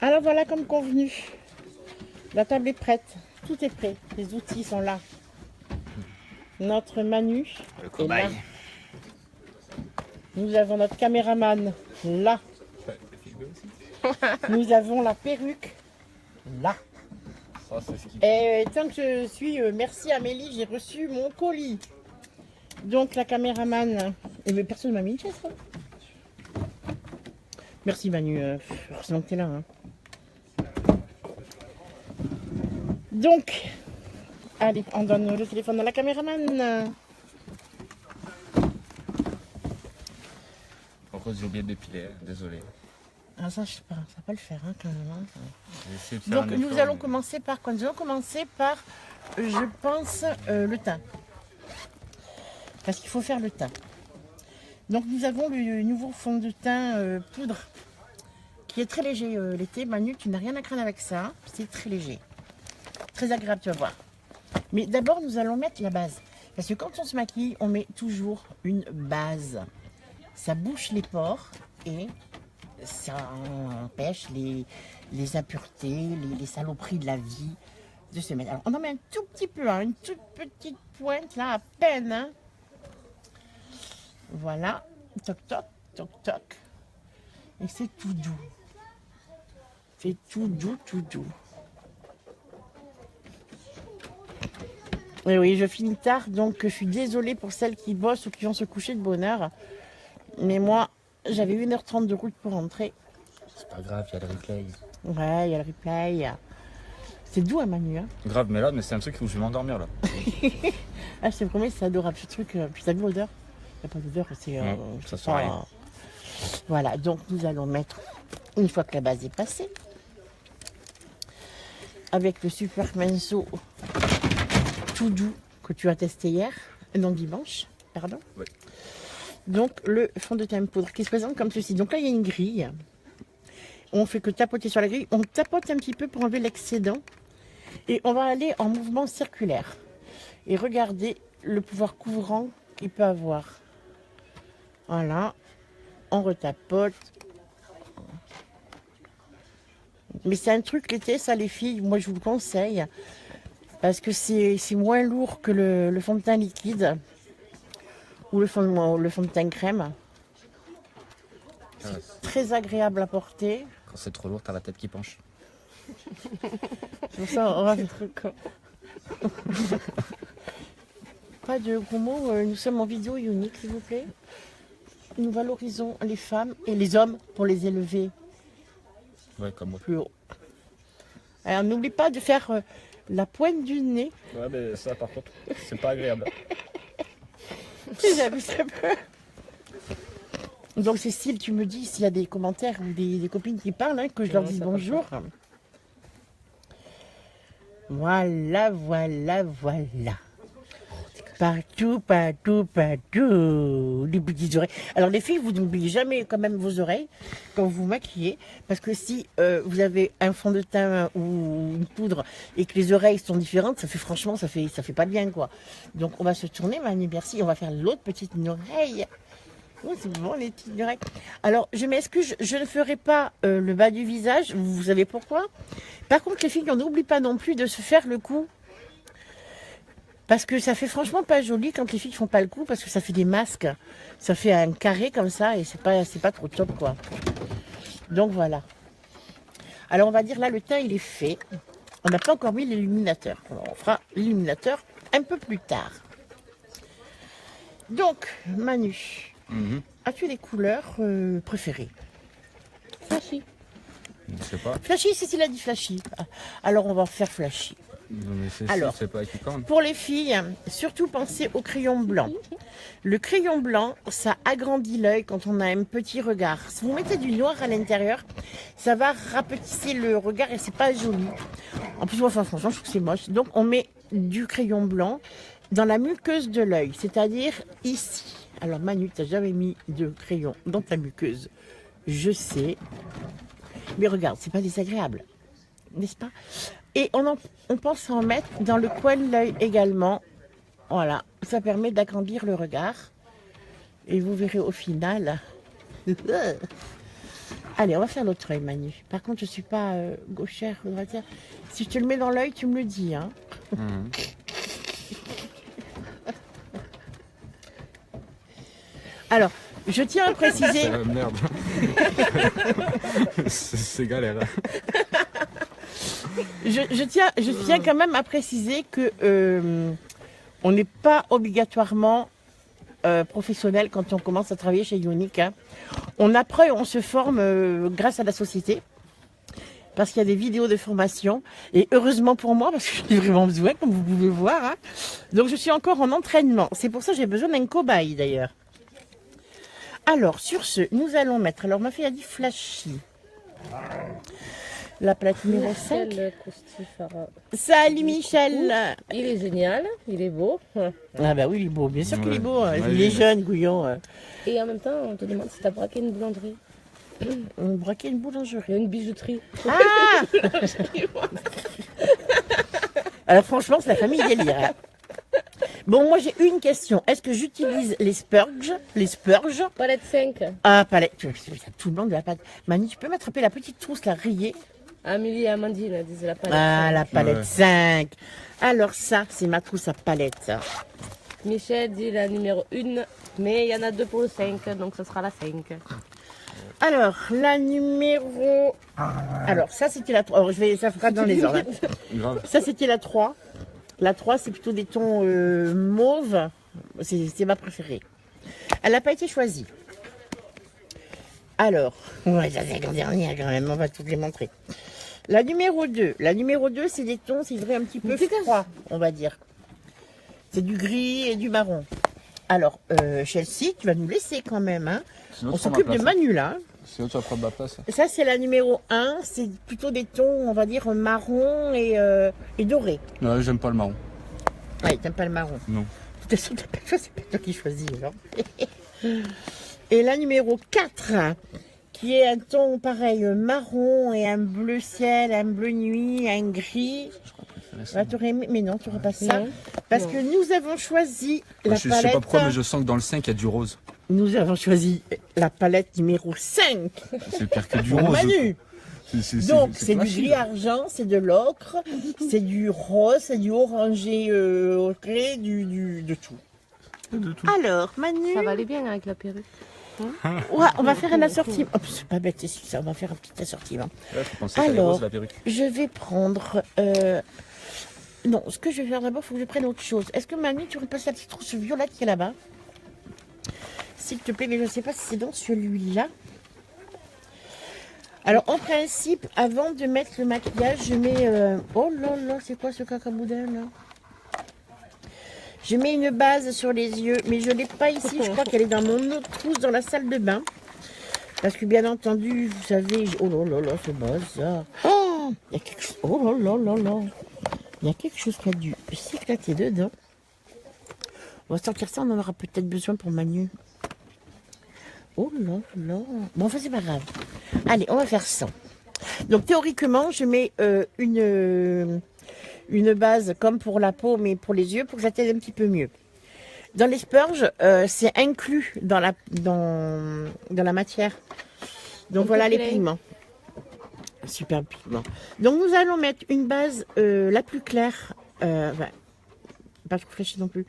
Alors voilà, comme convenu, la table est prête, tout est prêt, les outils sont là. Notre Manu Le est là. cobaye. Nous avons notre caméraman là. Nous avons la perruque là. Ça, c'est ce qui... Et tant que je suis, merci Amélie, j'ai reçu mon colis. Donc la caméraman, mais personne ne m'a mis une chaise. Hein. Merci Manu, heureusement que tu es là. Hein. Donc, allez, on donne le téléphone à la caméraman. En cause, j'ai oublié de dépiler, désolé. Ah ça, je sais pas, ça va pas le faire hein, quand même. Hein. J'ai essayé de faire Donc un nous effort, allons mais- commencer par quoi? Nous allons commencer par, je pense, le teint. Parce qu'il faut faire le teint. Donc nous avons le nouveau fond de teint poudre qui est très léger l'été. Manu, tu n'as rien à craindre avec ça. C'est très léger. Très agréable, tu vas voir. Mais d'abord, nous allons mettre la base. Parce que quand on se maquille, on met toujours une base. Ça bouche les pores et ça empêche les impuretés, les saloperies de la vie de se mettre. Alors, on en met un tout petit peu, hein, une toute petite pointe là, à peine. Hein. Voilà, toc toc, toc toc. Et c'est tout doux. C'est tout doux, tout doux. Et oui, je finis tard, donc je suis désolée pour celles qui bossent ou qui vont se coucher de bonne heure. Mais moi, j'avais 1h30 de route pour rentrer. C'est pas grave, il y a le replay. Ouais, il y a le replay. C'est doux à Manu, hein. Grave, mais là, c'est un truc où je vais m'endormir, là. Ah, je te promets, c'est adorable ce truc. Puis t'as vu l'odeur? Il n'y a pas d'odeur, c'est... ça c'est sent pas- rien. Voilà, donc nous allons mettre, une fois que la base est passée, avec le Super Menso tout doux que tu as testé hier, non dimanche, pardon. Oui. Donc le fond de teint poudre qui se présente comme ceci. Donc là il y a une grille. On fait que tapoter sur la grille. On tapote un petit peu pour enlever l'excédent. Et on va aller en mouvement circulaire. Et regardez le pouvoir couvrant qu'il peut avoir. Voilà. On retapote. Mais c'est un truc l'été, ça les filles, moi je vous le conseille. Parce que c'est moins lourd que le fond de teint liquide. Ou le fond de teint crème. Ah, Très agréable à porter. quand c'est trop lourd, t'as la tête qui penche. C'est pour ça, on va faire pas de gros mots, nous sommes en vidéo unique, s'il vous plaît. Nous valorisons les femmes et les hommes pour les élever Ouais, comme moi. plus haut. Alors n'oublie pas de faire la pointe du nez. Ouais, mais ça, par contre, c'est pas agréable. J'avais très peur. Donc Cécile, tu me dis s'il y a des commentaires ou des copines qui parlent, hein, que je leur dise bonjour. Voilà, voilà, voilà. Partout, partout, partout. Les petites oreilles. Alors les filles, vous n'oubliez jamais quand même vos oreilles quand vous vous maquillez. Parce que si vous avez un fond de teint ou une poudre et que les oreilles sont différentes, ça fait franchement, ça fait pas de bien quoi. Donc on va se tourner, Manu, merci. On va faire l'autre petite oreille. Oh, c'est bon les petites oreilles. Alors je m'excuse, je ne ferai pas le bas du visage. Vous savez pourquoi? Par contre les filles, on n'oublie pas non plus de se faire le cou. Parce que ça fait franchement pas joli quand les filles font pas le coup, parce que ça fait des masques. Ça fait un carré comme ça et c'est pas trop top quoi. Donc voilà. Alors on va dire là le teint il est fait. On n'a pas encore mis l'illuminateur. Alors, on fera l'illuminateur un peu plus tard. Donc Manu, as-tu des couleurs préférées? Flashy. Je sais pas. Flashy, Cécile a dit flashy. Alors on va faire flashy. Non, mais Alors. c'est pas équipant. Pour les filles, surtout pensez au crayon blanc. Le crayon blanc, ça agrandit l'œil quand on a un petit regard. Si vous mettez du noir à l'intérieur, ça va rapetisser le regard et c'est pas joli. En plus, moi, franchement, je trouve que c'est moche. Donc, on met du crayon blanc dans la muqueuse de l'œil, c'est-à-dire ici. Alors, Manu, tu n'as jamais mis de crayon dans ta muqueuse. Je sais. Mais regarde, c'est pas désagréable. N'est-ce pas? Et on pense en mettre dans le coin de l'œil également. Voilà, ça permet d'agrandir le regard. Et vous verrez au final. Allez, on va faire l'autre œil, Manu. Par contre, je suis pas gauchère, on va dire. Si je te le mets dans l'œil, tu me le dis. Hein. Mhm. Alors, je tiens à préciser... Merde. C'est galère. Je tiens quand même à préciser que on n'est pas obligatoirement professionnel quand on commence à travailler chez Ionic. Hein. On apprend et on se forme grâce à la société. Parce qu'il y a des vidéos de formation. Et heureusement pour moi, parce que j'en ai vraiment besoin, comme vous pouvez voir. Hein. Donc je suis encore en entraînement. C'est pour ça que j'ai besoin d'un cobaye d'ailleurs. Alors, sur ce, nous allons mettre... Alors, ma fille a dit flashy. La palette numéro 5. Michel Coustifara. Salut Michel. Il est génial, il est beau. Ah bah oui, il est beau. Bien sûr qu'il est beau. Ouais, Il est jeune, Gouillon. Et en même temps, on te demande si tu as braqué une boulangerie. On braquait une boulangerie. Il y a une bijouterie. Ah Alors franchement, c'est la famille délire. Hein. Bon, moi j'ai une question. Est-ce que j'utilise les spurges? Palette 5. Ah, palette. Il y a tout le monde de la palette. Mani, tu peux m'attraper la petite trousse, la rayée? Amélie et Amandine disent la palette. Ah, 5. la palette Ouais. 5. Alors ça, c'est ma trousse à palette. Michel dit la numéro 1, mais il y en a 2 pour le 5, donc ce sera la 5. Alors, la numéro... Alors, ça, c'était la 3. Alors, ça fera dans les ordres. Hein. Grave. Ça, c'était la 3. La 3, c'est plutôt des tons mauve. C'est ma préférée. Elle n'a pas été choisie. Alors, ouais, ça c'est la dernière quand même, on va toutes les montrer. La numéro 2. La numéro 2, c'est des tons, c'est vrai, un petit peu froid, on va dire. C'est du gris et du marron. Alors, Chelsea, tu vas nous laisser quand même. Hein. Sinon, On tu prends s'occupe ma de place. Manu là. Hein. Sinon, tu vas prendre ma place. Ça, c'est la numéro 1. C'est plutôt des tons, on va dire, marron et doré. Non, j'aime pas le marron. Ouais, t'aimes pas le marron. Non. De toute façon, t'as pas le choix, c'est pas toi qui choisis. Alors. Et la numéro 4, qui est un ton pareil, marron et un bleu ciel, un bleu nuit, un gris. Je crois préférer ça. Ouais, t'aurais aimé, mais non, tu n'aurais pas ça. Non. Parce Non. que nous avons choisi la Je sais palette. pas pourquoi, mais je sens que dans le 5, il y a du rose. Nous avons choisi la palette numéro 5 C'est pire que du pour rose. Manu. C'est- Donc, c'est du flashy, gris là. argent, c'est de l'ocre, c'est du rose, c'est du orangé ocré, de tout. De tout. Alors, Manu. Ça va aller bien avec la perruque. Ouais, on va faire un assortiment. Oh, c'est pas bête, c'est ça, on va faire un petit assortiment. Là, je pensais que Alors, rose, la perruque. je vais prendre... Non, ce que je vais faire d'abord, il faut que je prenne autre chose. Est-ce que Manu, tu repasses la petite trousse violette qui est là-bas? S'il te plaît, mais je ne sais pas si c'est dans celui-là. Alors, en principe, avant de mettre le maquillage, je mets... Oh là là, c'est quoi ce cacaboudin, là? Je mets une base sur les yeux, mais je ne l'ai pas ici. Je crois qu'elle est dans mon autre trousse dans la salle de bain. Parce que, bien entendu, vous savez... Oh là là là, c'est bazar. Oh, il y a quelque chose... Oh là là là là. Il y a quelque chose qui a dû s'éclater dedans. On va sortir ça, on en aura peut-être besoin pour Manu. Oh là là. Bon, enfin, c'est pas grave. Allez, on va faire ça. Donc, théoriquement, je mets une base comme pour la peau, mais pour les yeux, pour que ça t'aide un petit peu mieux. Dans les spurges, c'est inclus dans la matière. Donc, voilà les pigments. Super pigment. Donc, nous allons mettre une base la plus claire, pas trop fléchie non plus,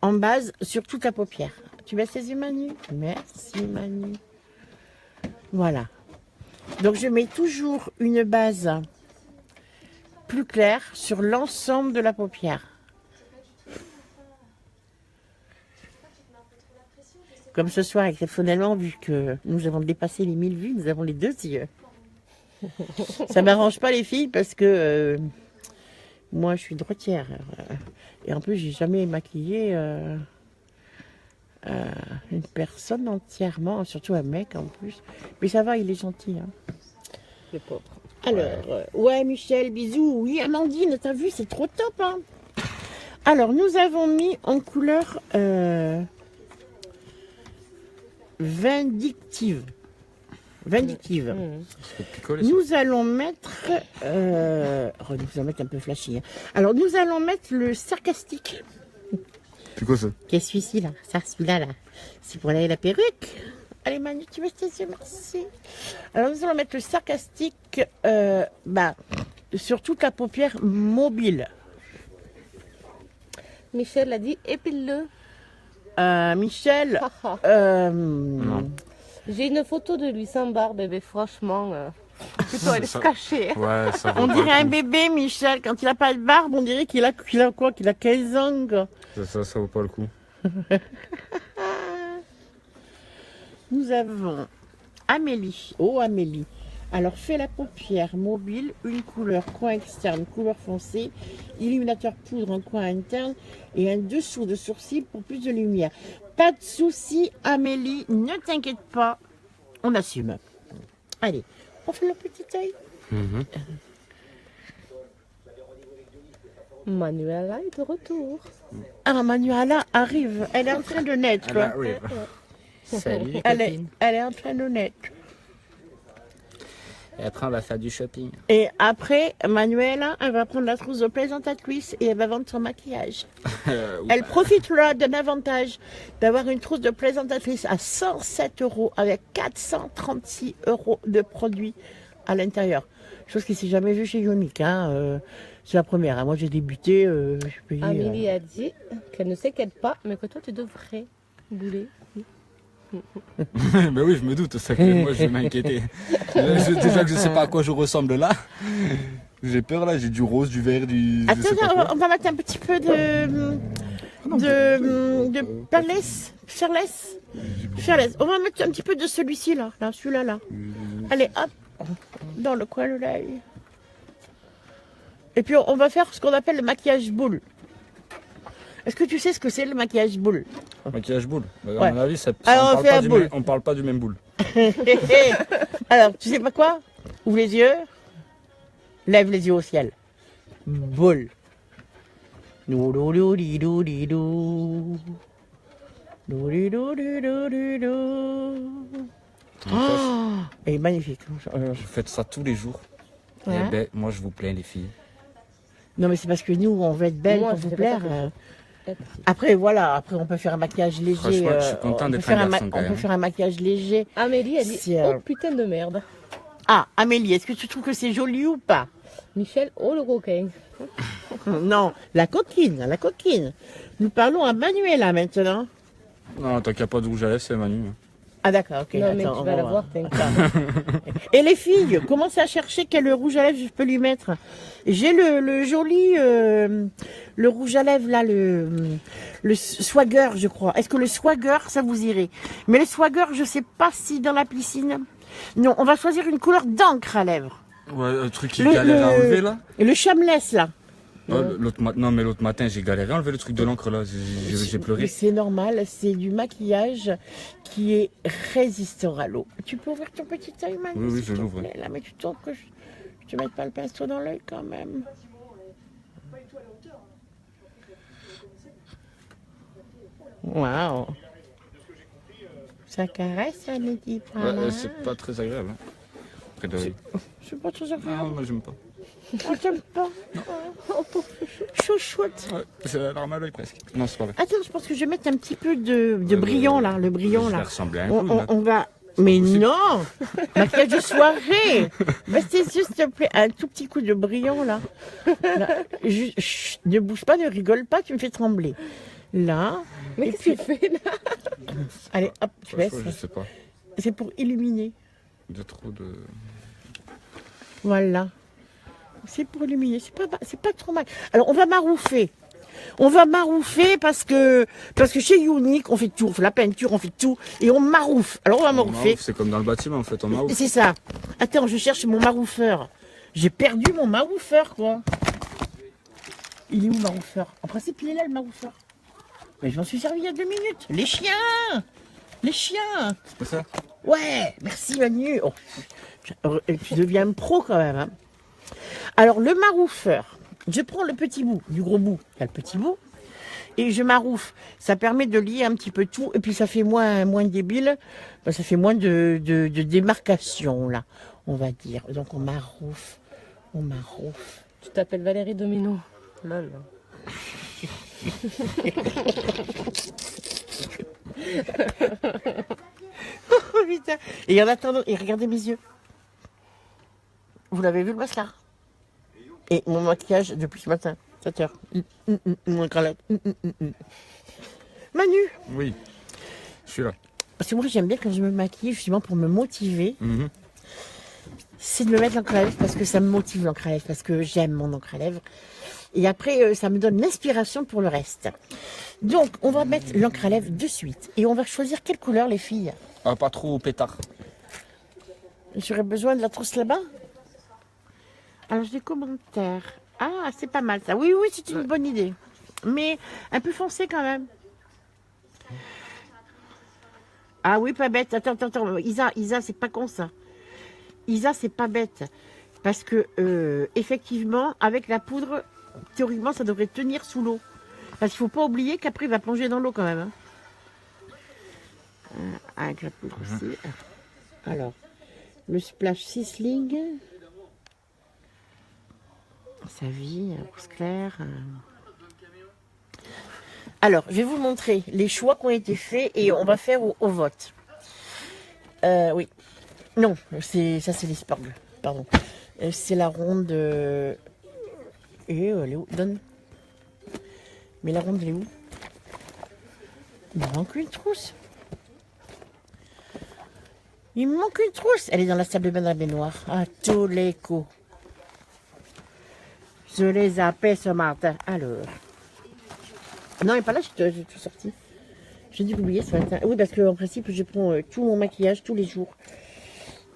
en base sur toute la paupière. Tu baisses les yeux, Manu? Merci, Manu. Voilà. Donc, je mets toujours une base plus claire sur l'ensemble de la paupière. Comme ce soir, exceptionnellement, vu que nous avons dépassé les 1000 vues, nous avons les 2 yeux. Ça m'arrange pas les filles parce que moi je suis droitière et en plus j'ai jamais maquillé une personne entièrement, surtout un mec en plus. Mais ça va, il est gentil. Hein. Le pauvre. Alors, ouais Michel, bisous. Oui Amandine, t'as vu, c'est trop top. Hein. Alors nous avons mis en couleur vindictive. Vindictive. C'est picolé, ça. Nous allons mettre... nous allons mettre un peu flashy. Hein. Alors, nous allons mettre le sarcastique. C'est quoi ça? Qui est celui-ci, là. Ça, celui-là, là. C'est pour la perruque. Allez Manu, tu baisses tes yeux, merci. Alors nous allons mettre le sarcastique sur toute la paupière mobile. Michel a dit épile-le. Michel, J'ai une photo de lui sans barbe, bébé, franchement. Plutôt elle se Ça- cachait. Ouais, ça vaut on pas dirait un le coup. bébé Michel, quand il a pas de barbe, on dirait qu'il a quoi, qu'il a 15 ans. Quoi. Ça vaut pas le coup. Nous avons Amélie. Oh Amélie. Alors fais la paupière mobile, une couleur coin externe, couleur foncée, illuminateur poudre en coin interne et un dessous de sourcil pour plus de lumière. Pas de souci Amélie, ne t'inquiète pas, on assume. Allez, on fait le petit œil. Manuela est de retour. Ah Manuela arrive, elle est en train de naître. Ah bah oui. Salut les Elle est, copines. elle est en train de naître. Et après, on va faire du shopping. Et après, Manuela, elle va prendre la trousse de présentatrice et elle va vendre son maquillage. Elle profite là d'un avantage d'avoir une trousse de présentatrice à 107 € avec 436 € de produits à l'intérieur. Chose qui s'est jamais vue chez Unique. Hein. C'est la première. Hein. Moi, j'ai débuté. J'ai payé, Amélie a dit qu'elle ne s'inquiète pas, mais que toi tu devrais bouler. Mais oui, je me doute, ça que moi je vais m'inquiéter. Déjà que je sais pas à quoi je ressemble là. J'ai peur là, j'ai du rose, du vert, du. je sais Attends, pas quoi. on va mettre un petit peu de Perlès, Ferlès. On va mettre un petit peu de celui-ci là, celui-là là. Allez, hop, dans le coin de l'œil. Et puis on va faire ce qu'on appelle le maquillage boule. Est-ce que tu sais ce que c'est le maquillage boule? Maquillage boule. Bah, Ouais. À mon avis, Alors, on fait la boule. on parle pas du même boule. Alors, tu sais pas quoi? Ouvre les yeux, lève les yeux au ciel. Boule. Loulouloulidoulidou. Loulidoulidoulidou. Oh, elle est magnifique. Vous faites ça tous les jours. Ouais. Eh ben, moi je vous plains les filles. Non, mais c'est parce que nous, on veut être belle Moi, pour je vous fais pas ça plaire. que Après, voilà, après, on peut faire un maquillage léger. Franchement, je suis content on peut d'être faire un un garçon, quand on peut même. faire un maquillage léger. Amélie a dit Si, oh putain de merde. Ah, Amélie, est-ce que tu trouves que c'est joli ou pas? Michel, oh le coquin. Non, la coquine, la coquine. Nous parlons à Manuela maintenant. Non, tant qu'il n'y a pas de rouge à lèvres, c'est Manu. Ah d'accord, ok. Non mais attends, tu on vas va la voir. voir, t'inquiète. Et les filles, commencez à chercher quel rouge à lèvres je peux lui mettre. J'ai le joli, le rouge à lèvres là, le Swagger, je crois. Est-ce que le Swagger, ça vous irait? Mais le Swagger, je sais pas si dans la piscine. Non, on va choisir une couleur d'encre à lèvres. Ouais, le truc qui Le- galère à le- enlever là. Et le Shameless là. Ouais, non, mais l'autre matin, j'ai galéré à enlever le truc de l'encre là. J'ai Mais pleuré. c'est normal, c'est du maquillage qui est résistant à l'eau. Tu peux ouvrir ton petit œil, Manu? Oui, oui, s'il je te l'ouvre. plaît, là, mais tu trouves que je te mette pas le pinceau dans l'œil quand même. Waouh! Ça caresse, ça ne dit pas. Ouais, là. c'est pas très agréable. Hein. Après de... C'est pas très Non, agréable. moi j'aime pas. Ah, t'aimes pas? Oh, pauvre chouchoute. Ouais, c'est la larme à l'œil presque. Non, c'est pas vrai. Attends, je pense que je vais mettre un petit peu de brillant là, le brillant Je là. vais ressembler à un clown, là. On va. Mais non! Maquillage de soirée! Baisse tes yeux, s'il te plaît. Un tout petit coup de brillant, là. Là. Chut, ne bouge pas, ne rigole pas, tu me fais trembler. Là. Mais Et qu'est-ce puis, que tu fais là? allez, hop, tu baisses. Franchement, je sais pas. C'est pour illuminer. De trop de. Voilà. C'est pour illuminer. C'est pas trop mal. Alors, on va marouffer. On va marouffer parce que chez Unique, on fait tout. On fait la peinture, on fait tout. Et on marouffe. Alors, on va marouffer. C'est comme dans le bâtiment en fait, on marouffe. C'est ça. Attends, je cherche mon maroufeur. J'ai perdu mon maroufeur, quoi. Il est où, le maroufeur? En principe, il est là, le maroufeur. Mais je m'en suis servi il y a 2 minutes. Les chiens! Les chiens! C'est ça. Ouais, merci Manu. Oh, tu deviens pro quand même. Hein. Alors, le maroufeur. Je prends le petit bout, du gros bout. Il y a le petit bout. Et je marouffe. Ça permet de lier un petit peu tout. Et puis, ça fait moins débile. Ben, ça fait moins de démarcation, là, on va dire. Donc, on marouffe. On marouffe. Tu t'appelles Valérie Domino. Lol. Oh putain. Et en attendant, et regardez mes yeux. Vous l'avez vu le mascara? Et mon maquillage depuis ce matin, 7 heures. Mon cralette. Manu. Oui, je suis là. Parce que moi j'aime bien quand je me maquille justement pour me motiver. C'est de me mettre l'encre à lèvres parce que ça me motive l'encre à lèvres, parce que j'aime mon encre à lèvres. Et après, ça me donne l'inspiration pour le reste. Donc, on va mettre l'encre à lèvres de suite. Et on va choisir quelle couleur, les filles? Ah, pas trop pétard. J'aurais besoin de la trousse là-bas. Alors, j'ai des commentaires. Ah, c'est pas mal ça. Oui, oui, c'est une bonne idée. Mais un peu foncé quand même. Ah oui, pas bête. Attends. Isa, c'est pas con ça. Isa, c'est pas bête. Parce que, effectivement, avec la poudre, théoriquement, ça devrait tenir sous l'eau. Parce qu'il ne faut pas oublier qu'après, il va plonger dans l'eau quand même. Hein. Avec la poudre aussi. Alors, le splash Sizzling. Sa vie, rose clair. Alors, je vais vous montrer les choix qui ont été faits et on va faire au vote. Oui. Non, ça c'est les spargles. Pardon. C'est la ronde. Et elle est où? Donne. Mais la ronde, elle est où? Il me manque une trousse. Il me manque une trousse. Elle est dans la salle de bain de la baignoire. À tous les coups. Je les appelle ce matin. Alors. Non, elle n'est pas là, j'ai tout sorti. J'ai dû l'oublier ce matin. Oui, parce qu'en principe, je prends tout mon maquillage tous les jours.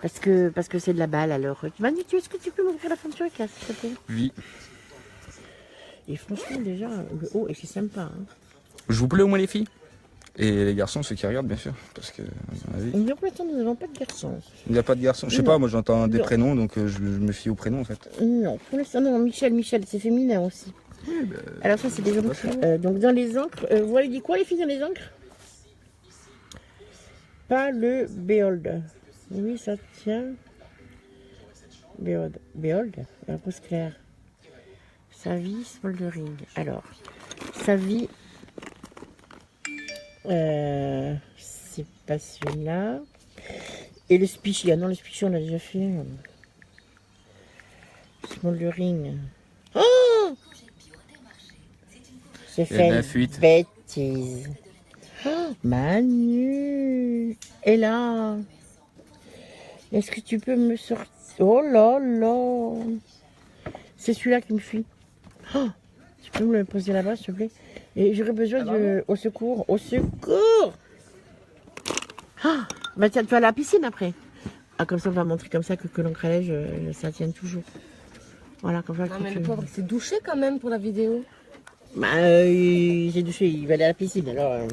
Parce que c'est de la balle, alors. Manu, est-ce que tu peux m'ouvrir la peinture s'il te plaît? Oui. Et franchement, déjà, le haut, et c'est sympa. Hein. Je vous plais au moins les filles? Et les garçons, ceux qui regardent, bien sûr. Parce que, à mon avis... Il y a combien de temps nous n'avons pas de garçons? Il n'y a pas de garçons. Je sais pas, moi j'entends des prénoms, donc je me fie aux prénoms en fait. Non, pour l'instant, non, Michel, c'est féminin aussi. Oui, bah, alors ça, c'est des encres. Donc dans les encres, vous voyez, dit quoi les filles dans les encres? Pas le Behold. Oui, ça tient. Behold, la rose claire. Sa vie, smoldering. Alors, sa vie, c'est pas celui-là. Et le Spichy, ah non, le Spichy, on l'a déjà fait. Smoldering. Oh! J'ai fait une bêtise. Oh, Manu. Et là, est-ce que tu peux me sortir? Oh là là. C'est celui-là qui me fuit. Oh, tu peux me le poser là-bas, s'il te plaît? Et j'aurais besoin de... Au secours. Au secours. Oh, bah tiens, tu vas à la piscine après. Ah, comme ça, on va montrer comme ça que l'encre à lèvres, ça tienne toujours. Voilà, comme ça. Non, mais le pauvre, il s'est douché quand même pour la vidéo. Bah, il s'est douché, il va aller à la piscine, alors...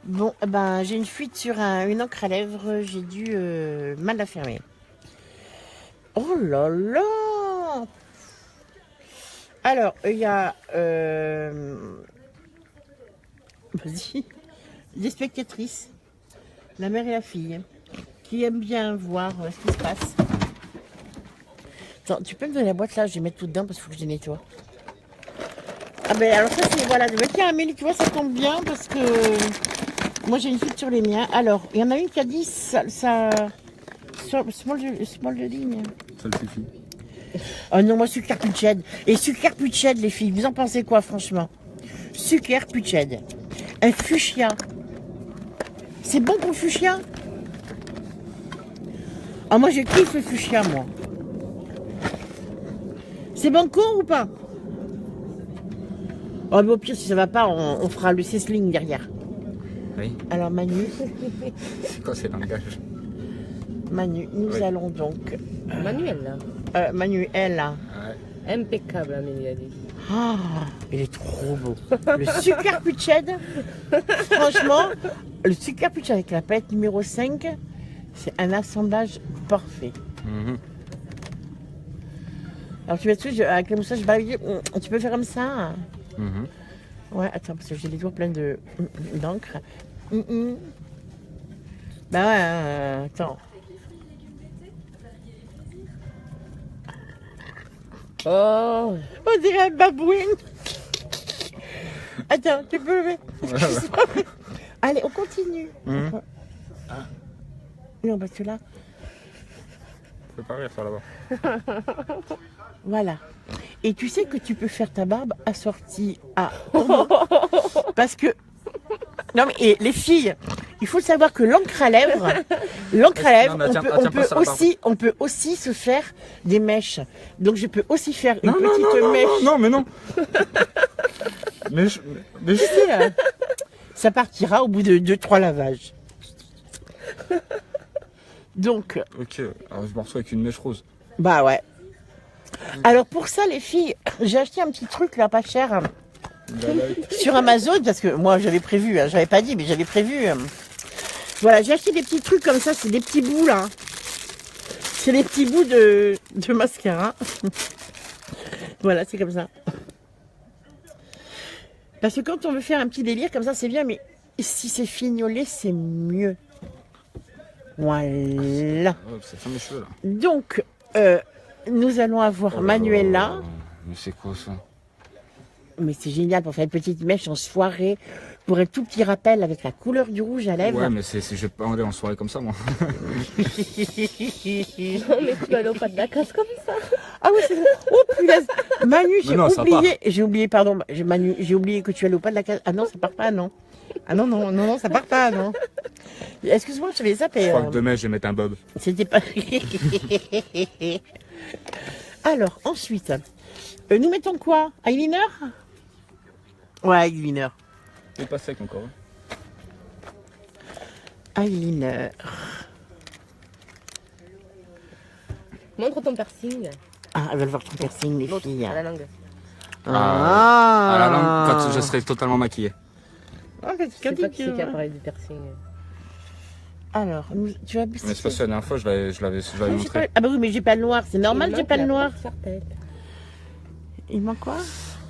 Bon, ben, j'ai une fuite sur une encre à lèvres, j'ai dû mal la fermer. Oh là là! Alors, il y a... Vas-y. Des spectatrices, la mère et la fille, qui aiment bien voir ce qui se passe. Attends, tu peux me donner la boîte là? Je vais mettre tout dedans parce qu'il faut que je les nettoie. Ah ben alors ça c'est... Voilà, tiens Amélie, tu vois, ça tombe bien parce que... Moi j'ai une fuite sur les miens. Alors, il y en a une qui a dit ça small de ligne. Ça le suffit. Oh non, moi sucre puched. Et sucre puched les filles, vous en pensez quoi franchement? Sucre puched. Un fuchsia. C'est bon pour le fuchsia? Ah moi je kiffe le fuchsia moi. C'est banco ou pas? Oh mais au pire si ça va pas, on fera le sizzling derrière. Oui. Alors Manu. C'est quoi ces langages? Manu, nous allons donc. Manuel là. Manuel là. Ouais. Impeccable, Amélie a dit. Ah, il est trop beau. Le sucre puched. Franchement, le sucre puched avec la palette numéro 5, c'est un assemblage parfait. Alors tu mets dessus, avec le moussage balayé, tu peux faire comme ça. Ouais, attends, parce que j'ai les doigts pleins d'encre. Bah ouais, attends. Oh, On dirait un babouine. Attends, tu peux le mettre. Allez, on continue. Non, parce que là, Faut pas rire ça là-bas. voilà. Et tu sais que tu peux faire ta barbe assortie à ton nom. Parce que... Non mais et les filles, il faut savoir que l'encre à lèvres, Non, mais tiens, tiens pas ça, on peut aussi se faire des mèches. Donc je peux aussi faire une Non, non, petite non, mèche. non, non, mais non. mais je... Tu sais, ça partira au bout de 2-3 lavages. Donc, Ok, alors je m'en reçois avec une mèche rose. bah ouais. Alors pour ça les filles, j'ai acheté un petit truc là pas cher sur Amazon parce que moi j'avais prévu, hein, j'avais pas dit mais j'avais prévu. Voilà, j'ai acheté des petits trucs comme ça, c'est des petits bouts là. C'est des petits bouts de mascara. Voilà, c'est comme ça. Parce que quand on veut faire un petit délire comme ça, c'est bien, mais si c'est fignolé, c'est mieux. Voilà. Ouais, ça fait mes cheveux là. Donc, nous allons avoir Manuela. Mais c'est quoi ça? Mais c'est génial pour faire une petite mèche en soirée, pour un tout petit rappel avec la couleur du rouge à lèvres. Ouais, mais je vais pas aller en soirée comme ça moi. Non, mais tu vas aller au pas de la casse comme ça. Ah oui, c'est vrai. Oh punaise. Manu, j'ai non, ça oublié. J'ai oublié, pardon. Manu, j'ai oublié que tu allais au pas de la case. Ah non, ça part pas, non. Ah non, non, non, non, ça part pas, non. Excuse-moi, je t'avais zappé. Je crois que demain je vais mettre un bob. C'était pas. Alors, ensuite, nous mettons quoi? Eyeliner? Ouais, eyeliner. Il est pas sec encore. Eyeliner. Montre ton piercing. Ah, elles veulent voir ton piercing, les L'autre, filles. à la langue. À la langue, quand je serai totalement maquillé. Ah, Je sais pas qui c'est qui a parlé du piercing. Alors, tu vas... Mais c'est parce que la dernière fois je l'avais montré. Ah bah oui, mais j'ai pas le noir. C'est normal, j'ai pas le noir. Il manque quoi?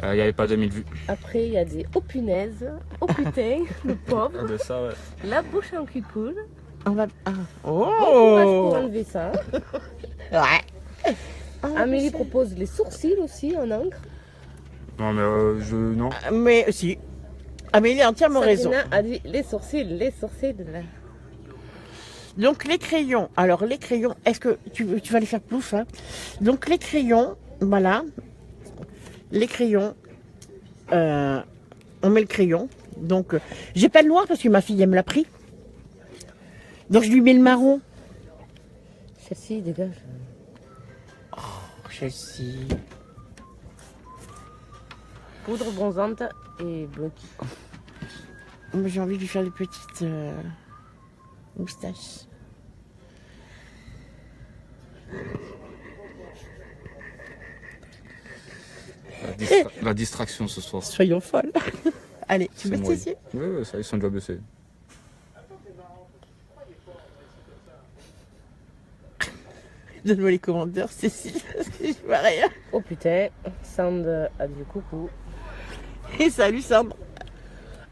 Il n'y avait pas 2000 vues. Après, il y a des oh punaise, oh putain, le pauvre, Ah ben ça ouais. la bouche en cul cool. On va... Ah. Bon courage pour Oh enlever ça. Ouais. Amélie propose les sourcils aussi en encre. Non mais non. Mais si. Ah mais il a entièrement raison. Sabrina a dit les sourcils, les sourcils. Donc les crayons. Alors les crayons, est-ce que tu vas les faire plouf hein? Donc les crayons, voilà. Les crayons. On met le crayon. Donc j'ai pas le noir parce que ma fille elle me l'a pris. Donc je lui mets le marron. Celle-ci, dégage. Chelsea. Poudre bronzante et bleu. Moi j'ai envie de lui faire des petites moustaches. La distraction ce soir. Soyons folles. Allez, tu C'est baisses moi. tes yeux. Ouais, ça ils sont déjà baissés. Donne-moi les commentaires, Cécile, parce que je vois rien. Oh putain, Sand a dit coucou. Et salut Sandre.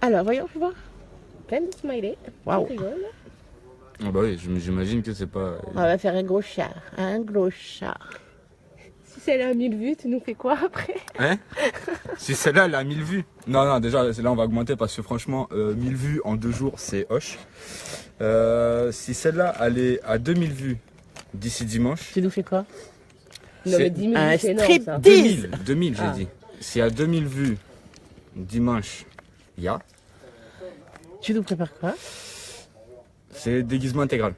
Alors, voyons, je vois. Plein de smileys. Waouh. On rigole. Ah bah oui, j'imagine que c'est pas. On va faire un gros chat. Un gros chat. Si celle a 1000 vues, tu nous fais quoi après? Hein? Si celle-là elle a 1000 vues. Non, déjà celle-là on va augmenter parce que franchement 1000 vues en 2 jours c'est hoche. Si celle-là elle est à 2000 vues d'ici dimanche. Tu nous fais quoi? Non, mais C'est 10 000 un vues, c'est énorme ça. striptease. 2000 j'ai Ah. dit. S'il y a 2000 vues dimanche, il y a. Tu nous prépares quoi? C'est déguisement intégral.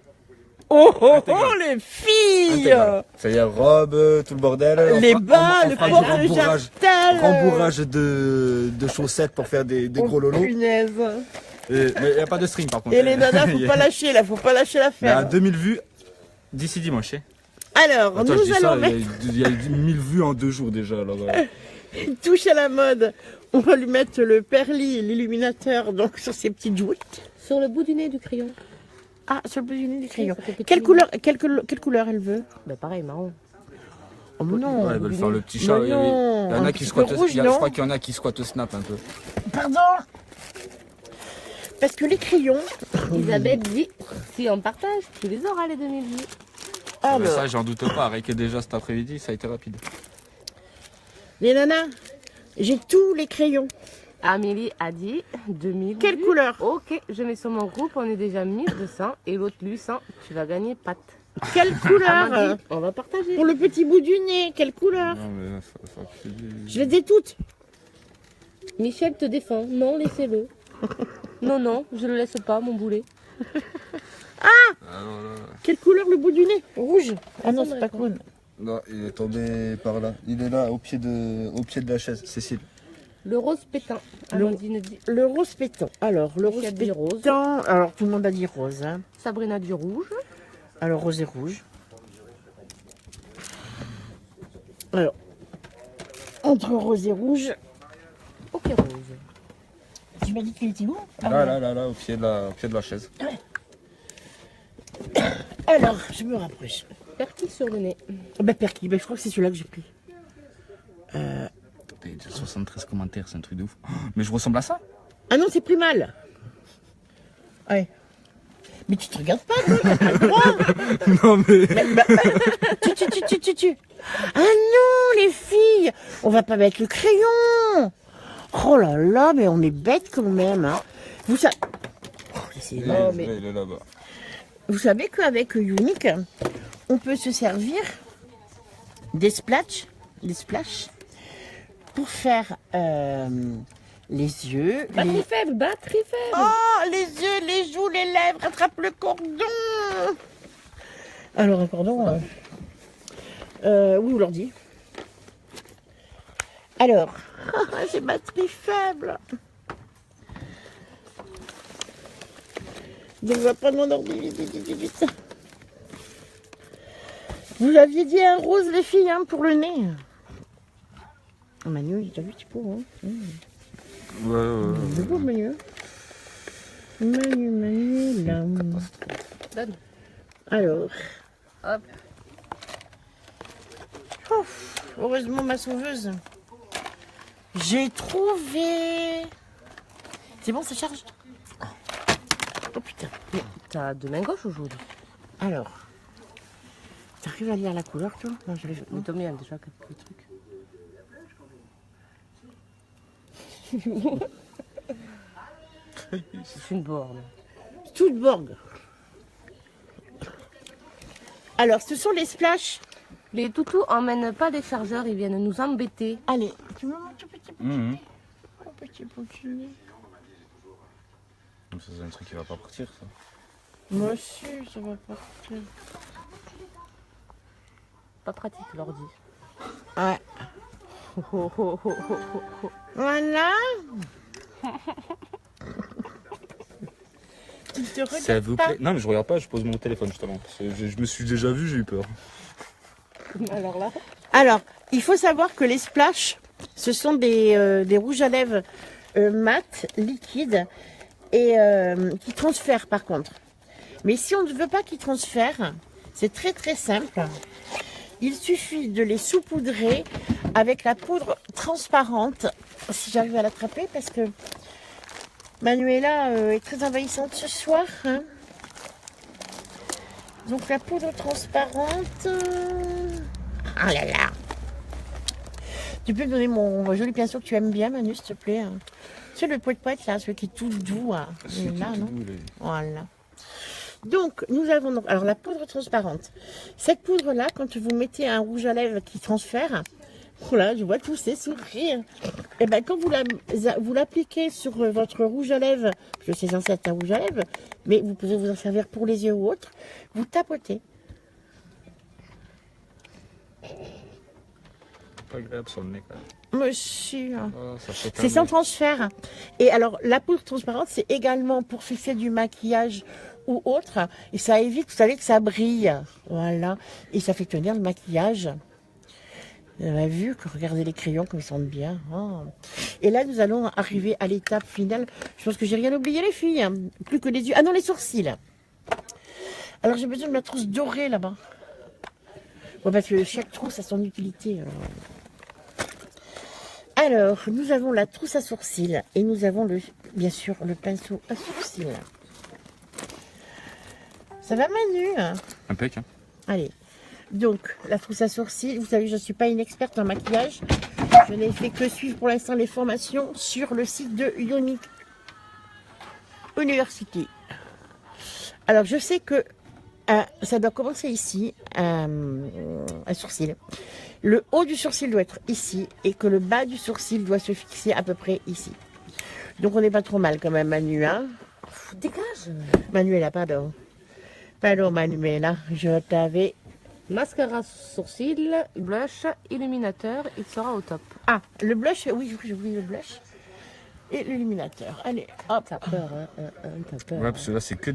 Oh, oh, Intégral. oh, les filles! Intégral. C'est-à-dire robe, tout le bordel. Les On bas, le fera du porte-jartel. rembourrage de chaussettes pour faire des gros lolos. Punaise. Mais il n'y a pas de string par contre. Et les nanas, faut pas lâcher là, faut pas lâcher Mais à l'affaire. 2000 vues d'ici dimanche. Hein. Alors, Attends, je dis nous ça, allons mettre il y a 1000 vues en 2 jours déjà. Alors, une touche à la mode. On va lui mettre le perlis, l'illuminateur, donc sur ses petites joues. Sur le bout du nez du crayon. Ah, sur le bout du nez du crayon. Ça fait petit. Quelle couleur elle veut? Bah pareil, marron. Oh mais non. ouais, ils veulent faire le petit chat. Mais Il y non, en un a petit qui peu squattent. rouge, Je non crois qu'il y en a qui squattent Snap un peu. Pardon. Parce que les crayons. Isabelle dit si on partage, tu les auras les 2000 vues. Ah, Mais bah, ça, j'en doute pas. Avec déjà cet après-midi, ça a été rapide. les nanas, j'ai tous les crayons. Amélie a dit 2000. Quelle vues. couleur? Ok, je mets sur mon groupe, on est déjà 1200 et l'autre 800. Tu vas gagner pâte. Quelle couleur? Amandine, on va partager. Pour le petit bout du nez, quelle couleur? Non, mais faut que tu dises. Je les ai toutes. Michel te défend. Non, laissez-le. Non, non, je le laisse pas, mon boulet. Ah non, non. Quelle couleur le bout du nez? Rouge. Ah non, Ça c'est me pas répond. cool. Non, il est tombé par là. Il est là, au pied de la chaise. Cécile. Le rose pétant. Amandine dit. Le rose pétant. Alors, le rose Michel dit rose. pétant. Alors, tout le monde a dit rose. Hein. Sabrina dit rouge. Alors, rose et rouge. Alors, entre rose et rouge, Ok, rose. tu m'as dit qu'il était où? Là, au pied de la chaise. Alors, je me rapproche. Perky sur le nez. Ben, Perky, ben, je crois que c'est celui-là que j'ai pris. Il y a 73 commentaires, c'est un truc de ouf. Oh, mais je ressemble à ça? Ah non, c'est pris mal. Ouais. Mais tu te regardes pas, toi, t'as pas le droit. Non, mais. Tu. Ah non, les filles, on va pas mettre le crayon. Oh là là, mais on est bête quand même. Hein. Vous savez... Oh, laissez-le. Il est là-bas. Vous savez qu'avec Unique, on peut se servir des splashs pour faire les yeux. Batterie faible, batterie faible. Oh, les yeux, les joues, les lèvres, attrape le cordon. Alors, un cordon, oui, vous leur dit. Alors, j'ai batterie faible. Je ne vais pas m'endormir, vite. Vous aviez dit un rose, les filles, hein, pour le nez. Oh, Manu, t'as vu, tu peux, hein. Ouais. C'est beau, Manu. Manu, là. Donne. Alors. Hop. Oh, heureusement, ma sauveuse. J'ai trouvé. C'est bon, ça charge? Oh putain. T'as deux mains gauches aujourd'hui. Alors. T'arrives à lire la couleur, toi? Non, je l'ai fait. Mais Tommy a déjà quelques trucs. C'est une borne. Toute borgue. Alors, ce sont les splashs. Les toutous emmènent pas des chargeurs, ils viennent nous embêter. Allez, tu me montres petit Mhm. petit. Ça, c'est un truc qui va pas partir, ça. Moi aussi, ça va partir. Pas pratique l'ordi. Ouais. Voilà. Tu te regardes Ça vous pas. plaît? Non, mais je regarde pas, je pose mon téléphone justement. Je me suis déjà vu, j'ai eu peur. Alors là. Alors, il faut savoir que les splashs, ce sont des rouges à lèvres mat, liquides, et qui transfèrent par contre. Mais si on ne veut pas qu'ils transfèrent, c'est très très simple. Il suffit de les saupoudrer avec la poudre transparente, si j'arrive à l'attraper, parce que Manuela est très envahissante ce soir. Hein. Donc la poudre transparente... Ah là là. Tu peux me donner mon joli pinceau que tu aimes bien, Manu, s'il te plaît. Hein. Tu sais, le poète là, celui qui est tout doux. Hein. Là, non. Voilà. Donc, nous avons donc, alors la poudre transparente. Cette poudre-là, quand vous mettez un rouge à lèvres qui transfère, voilà, je vois tous ces sourires. Et bien, quand vous l'appliquez sur votre rouge à lèvres, je sais censé être un rouge à lèvres, mais vous pouvez vous en servir pour les yeux ou autre, vous tapotez. Pas agréable sur le nez, quand même. Monsieur. Oh, ça fait C'est sans transfert. Et alors, la poudre transparente, c'est également pour fixer du maquillage ou autre. Et ça évite, vous savez, que ça brille. Voilà. Et ça fait tenir le maquillage. Vous avez vu, regardez les crayons comme ils sont bien. Oh. Et là, nous allons arriver à l'étape finale. Je pense que j'ai rien oublié, les filles. Hein. Plus que les yeux. Ah non, les sourcils. Alors, j'ai besoin de ma trousse dorée là-bas. Bon, parce que chaque trousse a son utilité. Alors, nous avons la trousse à sourcils et nous avons bien sûr le pinceau à sourcils. Ça va, Manu? Impec, hein. Allez, donc la trousse à sourcils, vous savez, je ne suis pas une experte en maquillage, Je n'ai fait que suivre pour l'instant les formations sur le site de Ionic University. Alors, je sais que ça doit commencer ici, un sourcil. Le haut du sourcil doit être ici et que le bas du sourcil doit se fixer à peu près ici. Donc, on n'est pas trop mal quand même, Manu. Hein. Dégage. Manuela, pardon. Pardon, Manuela, je t'avais... Mascara sourcil, blush, illuminateur, il sera au top. Ah, le blush, oui, j'ai oublié le blush. Et l'illuminateur. Allez, hop. T'as peur, hein, t'as peur. Ouais, parce que là, c'est que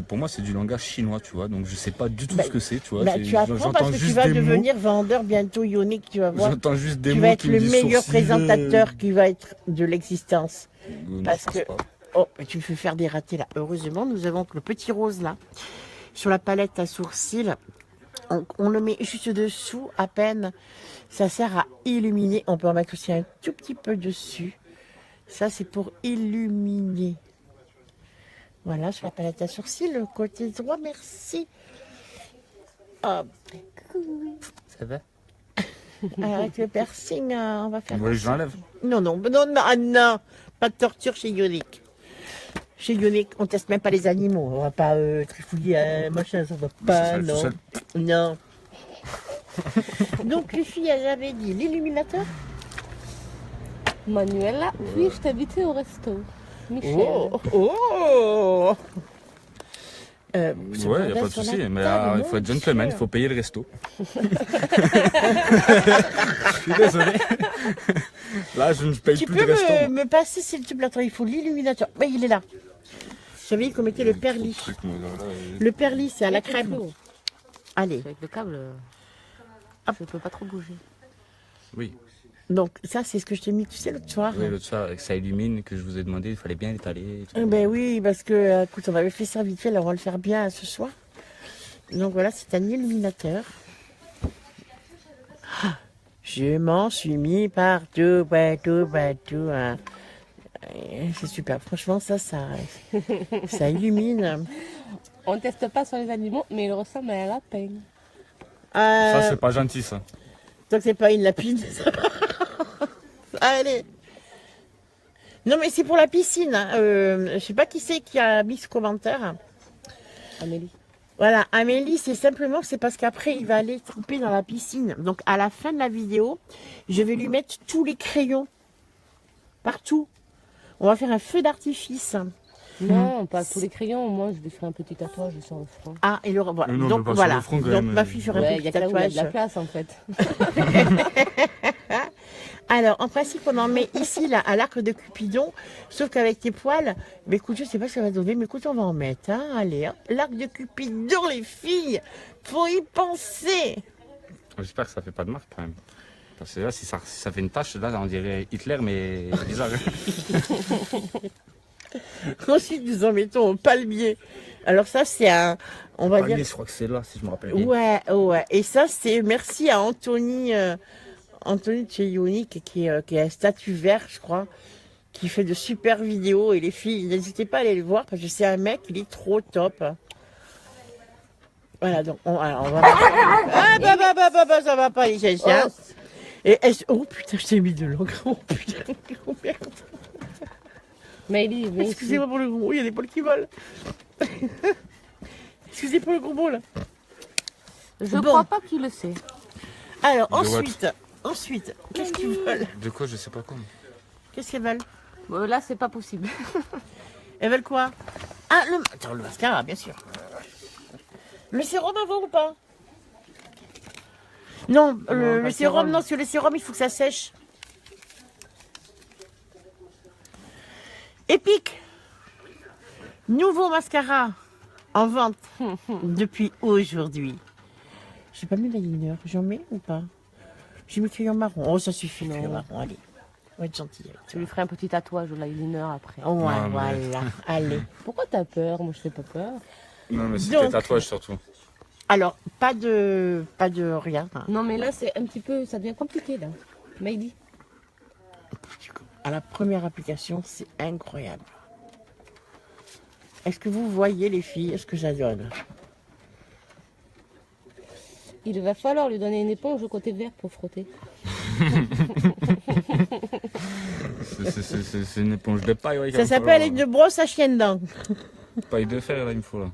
pour moi, c'est du langage chinois, tu vois. Donc, je sais pas du tout ce que c'est, tu vois. Bah, tu apprends parce que tu vas devenir vendeur bientôt Ionic, tu vas voir. J'entends juste des Tu mots vas être qui me le disent meilleur sourcil, présentateur qui va être de l'existence. non, Parce je pense que... pas. Oh, tu me fais faire des ratés là. Heureusement, nous avons le petit rose là. Sur la palette à sourcils. On le met juste dessous à peine. Ça sert à illuminer. On peut en mettre aussi un tout petit peu dessus. Ça, c'est pour illuminer. Voilà, sur la palette à sourcils, le côté droit, merci. Hop. Ça va? Avec le piercing, on va faire... Ouais, j'enlève. Non, non, non, non, ah non, pas de torture chez Ionic. Chez Ionic, on teste même pas les animaux. On va pas trifouiller machin, ça va pas, Ça non. seul. Non. Donc les filles, elles avaient dit l'illuminateur. Manuela, puis-je t'inviter au resto? Michel. Oh, oh. Ouais, il n'y a pas de souci, mais il faut être gentleman, il faut payer le resto. Je suis désolé. Là, je ne paye Tu plus peux de resto. me passer, s'il te plaît, attends, il faut l'illuminateur. Oui, il est là. J'avais dit qu'on mettait le perlis. Le perlis, c'est à la crème. Allez. Avec le câble, je ne peux pas trop bouger. Oui, Donc ça, c'est ce que je t'ai mis, tu sais, l'autre soir. oui, l'autre soir, que ça illumine, que je vous ai demandé, il fallait bien l'étaler. et tout. Ben oui, parce que, écoute, on avait fait ça vite fait, là, on va le faire bien ce soir. Donc voilà, c'est un illuminateur. Ah, je m'en suis mis partout, partout, partout. Hein. C'est super, franchement, ça illumine. On ne teste pas sur les animaux, mais il ressemble à un lapin. Ça, c'est pas gentil, ça. Donc c'est pas une lapine. Allez. Non mais c'est pour la piscine. Hein. Je sais pas qui c'est qui a mis ce commentaire. Amélie. Voilà, Amélie, c'est simplement c'est parce qu'après il va aller tremper dans la piscine. Donc à la fin de la vidéo, je vais lui mettre tous les crayons partout. On va faire un feu d'artifice. Non, pas tous les crayons. Moi, je vais faire un petit tatouage sur le front. Ah, et le voilà. Non, Donc mais pas sur voilà. le front, quand Donc même. ma fille fera un Ouais, il y petit a que là où il y a de tatouage. la place, en fait. Alors, en principe, on en met ici, là, à l'arc de Cupidon. Sauf qu'avec tes poils, mais écoute, je sais pas ce que ça va donner, mais écoute, on va en mettre. Hein. Allez, hop, l'arc de Cupidon, les filles. Faut y penser. J'espère que ça fait pas de marque, quand même. Parce que là, si ça fait une tache, là, on dirait Hitler, mais bizarre. Ensuite, nous en mettons au palmier. Alors ça, c'est un, on va dire... Je crois que c'est là, si je me rappelle bien. Ouais, ouais. Et ça, c'est merci à Anthony, Anthony de chez Ionic, qui est un statut vert, je crois, qui fait de super vidéos. Et les filles, n'hésitez pas à aller le voir, parce que c'est un mec, il est trop top. Voilà, donc, alors, on va... Ah, bah, ça va pas, les chiens. Oh putain, je t'ai mis de l'encre. Oh putain, oh merde. Maëlie, mais Excusez-moi pour le gros mot, il y a des poils qui volent. Excusez pour le gros mot, là. je Bon. crois pas qu'il le sait. Alors, De ensuite, qu'est-ce qu'ils veulent? De quoi, je sais pas quoi. Qu'est-ce qu'elles veulent? Bon, là, c'est pas possible. Elles veulent quoi? Ah, attends, le mascara, bien sûr. Le sérum avant ou pas? Non, le pas sérum, sérum. non, parce que le sérum, il faut que ça sèche. Épique. Nouveau mascara en vente depuis aujourd'hui. J'ai pas mis l'eyeliner, j'en mets ou pas? J'ai mis crayon marron. Oh, ça suffit, Non. crayon marron, allez. On va être gentil. Je lui ferai un petit tatouage au l'eyeliner après. Oh, ouais, Non, mais- voilà, allez. Pourquoi t'as peur? Moi, je fais pas peur. Non, mais c'est Donc- tes tatouages, surtout. Alors, pas de rien. Hein. Non, mais là, c'est un petit peu... Ça devient compliqué, là. Maëlie. À la première application, c'est incroyable. Est-ce que vous voyez les filles, ce que ça donne? Il va falloir lui donner une éponge au côté vert pour frotter. C'est une éponge de paille. Ouais, Ça s'appelle une brosse à chien dedans. Paille de fer, là, il me faut, là.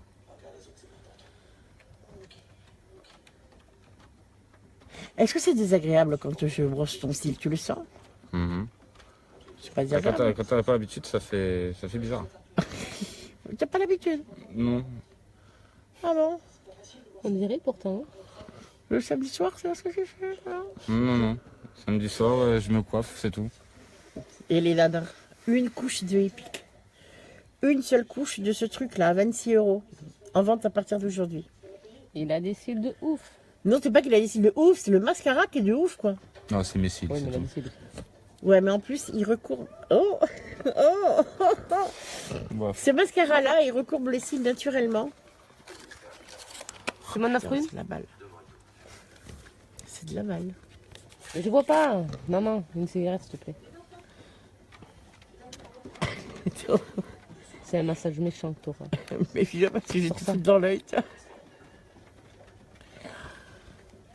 Est-ce que c'est désagréable quand je brosse ton cil? Tu le sens? C'est pas désagréable. Quand t'as pas l'habitude, ça fait bizarre. T'as pas l'habitude? Non. Ah bon? On dirait pourtant. Le samedi soir, c'est ce que j'ai fait là. Non. Samedi soir, je me coiffe, c'est tout. Et les ladins. Une couche de Epic. Une seule couche de ce truc-là, à 26 €. En vente à partir d'aujourd'hui. Il a des cils de ouf. Non, c'est pas qu'il a des cils de ouf, c'est le mascara qui est de ouf, quoi. Non, c'est mes cils, Ouais, c'est mais il a des tout. cils. Ouais, mais en plus, il recourbe. Oh, Bref. Ce mascara-là, il recourbe les cils naturellement. Tu m'en offres une? C'est de la balle. C'est de la balle. Je vois pas. Maman, une cigarette, s'il te plaît. C'est un massage méchant que t'auras. Mais je parce que j'ai tout foutu dans l'œil. tiens.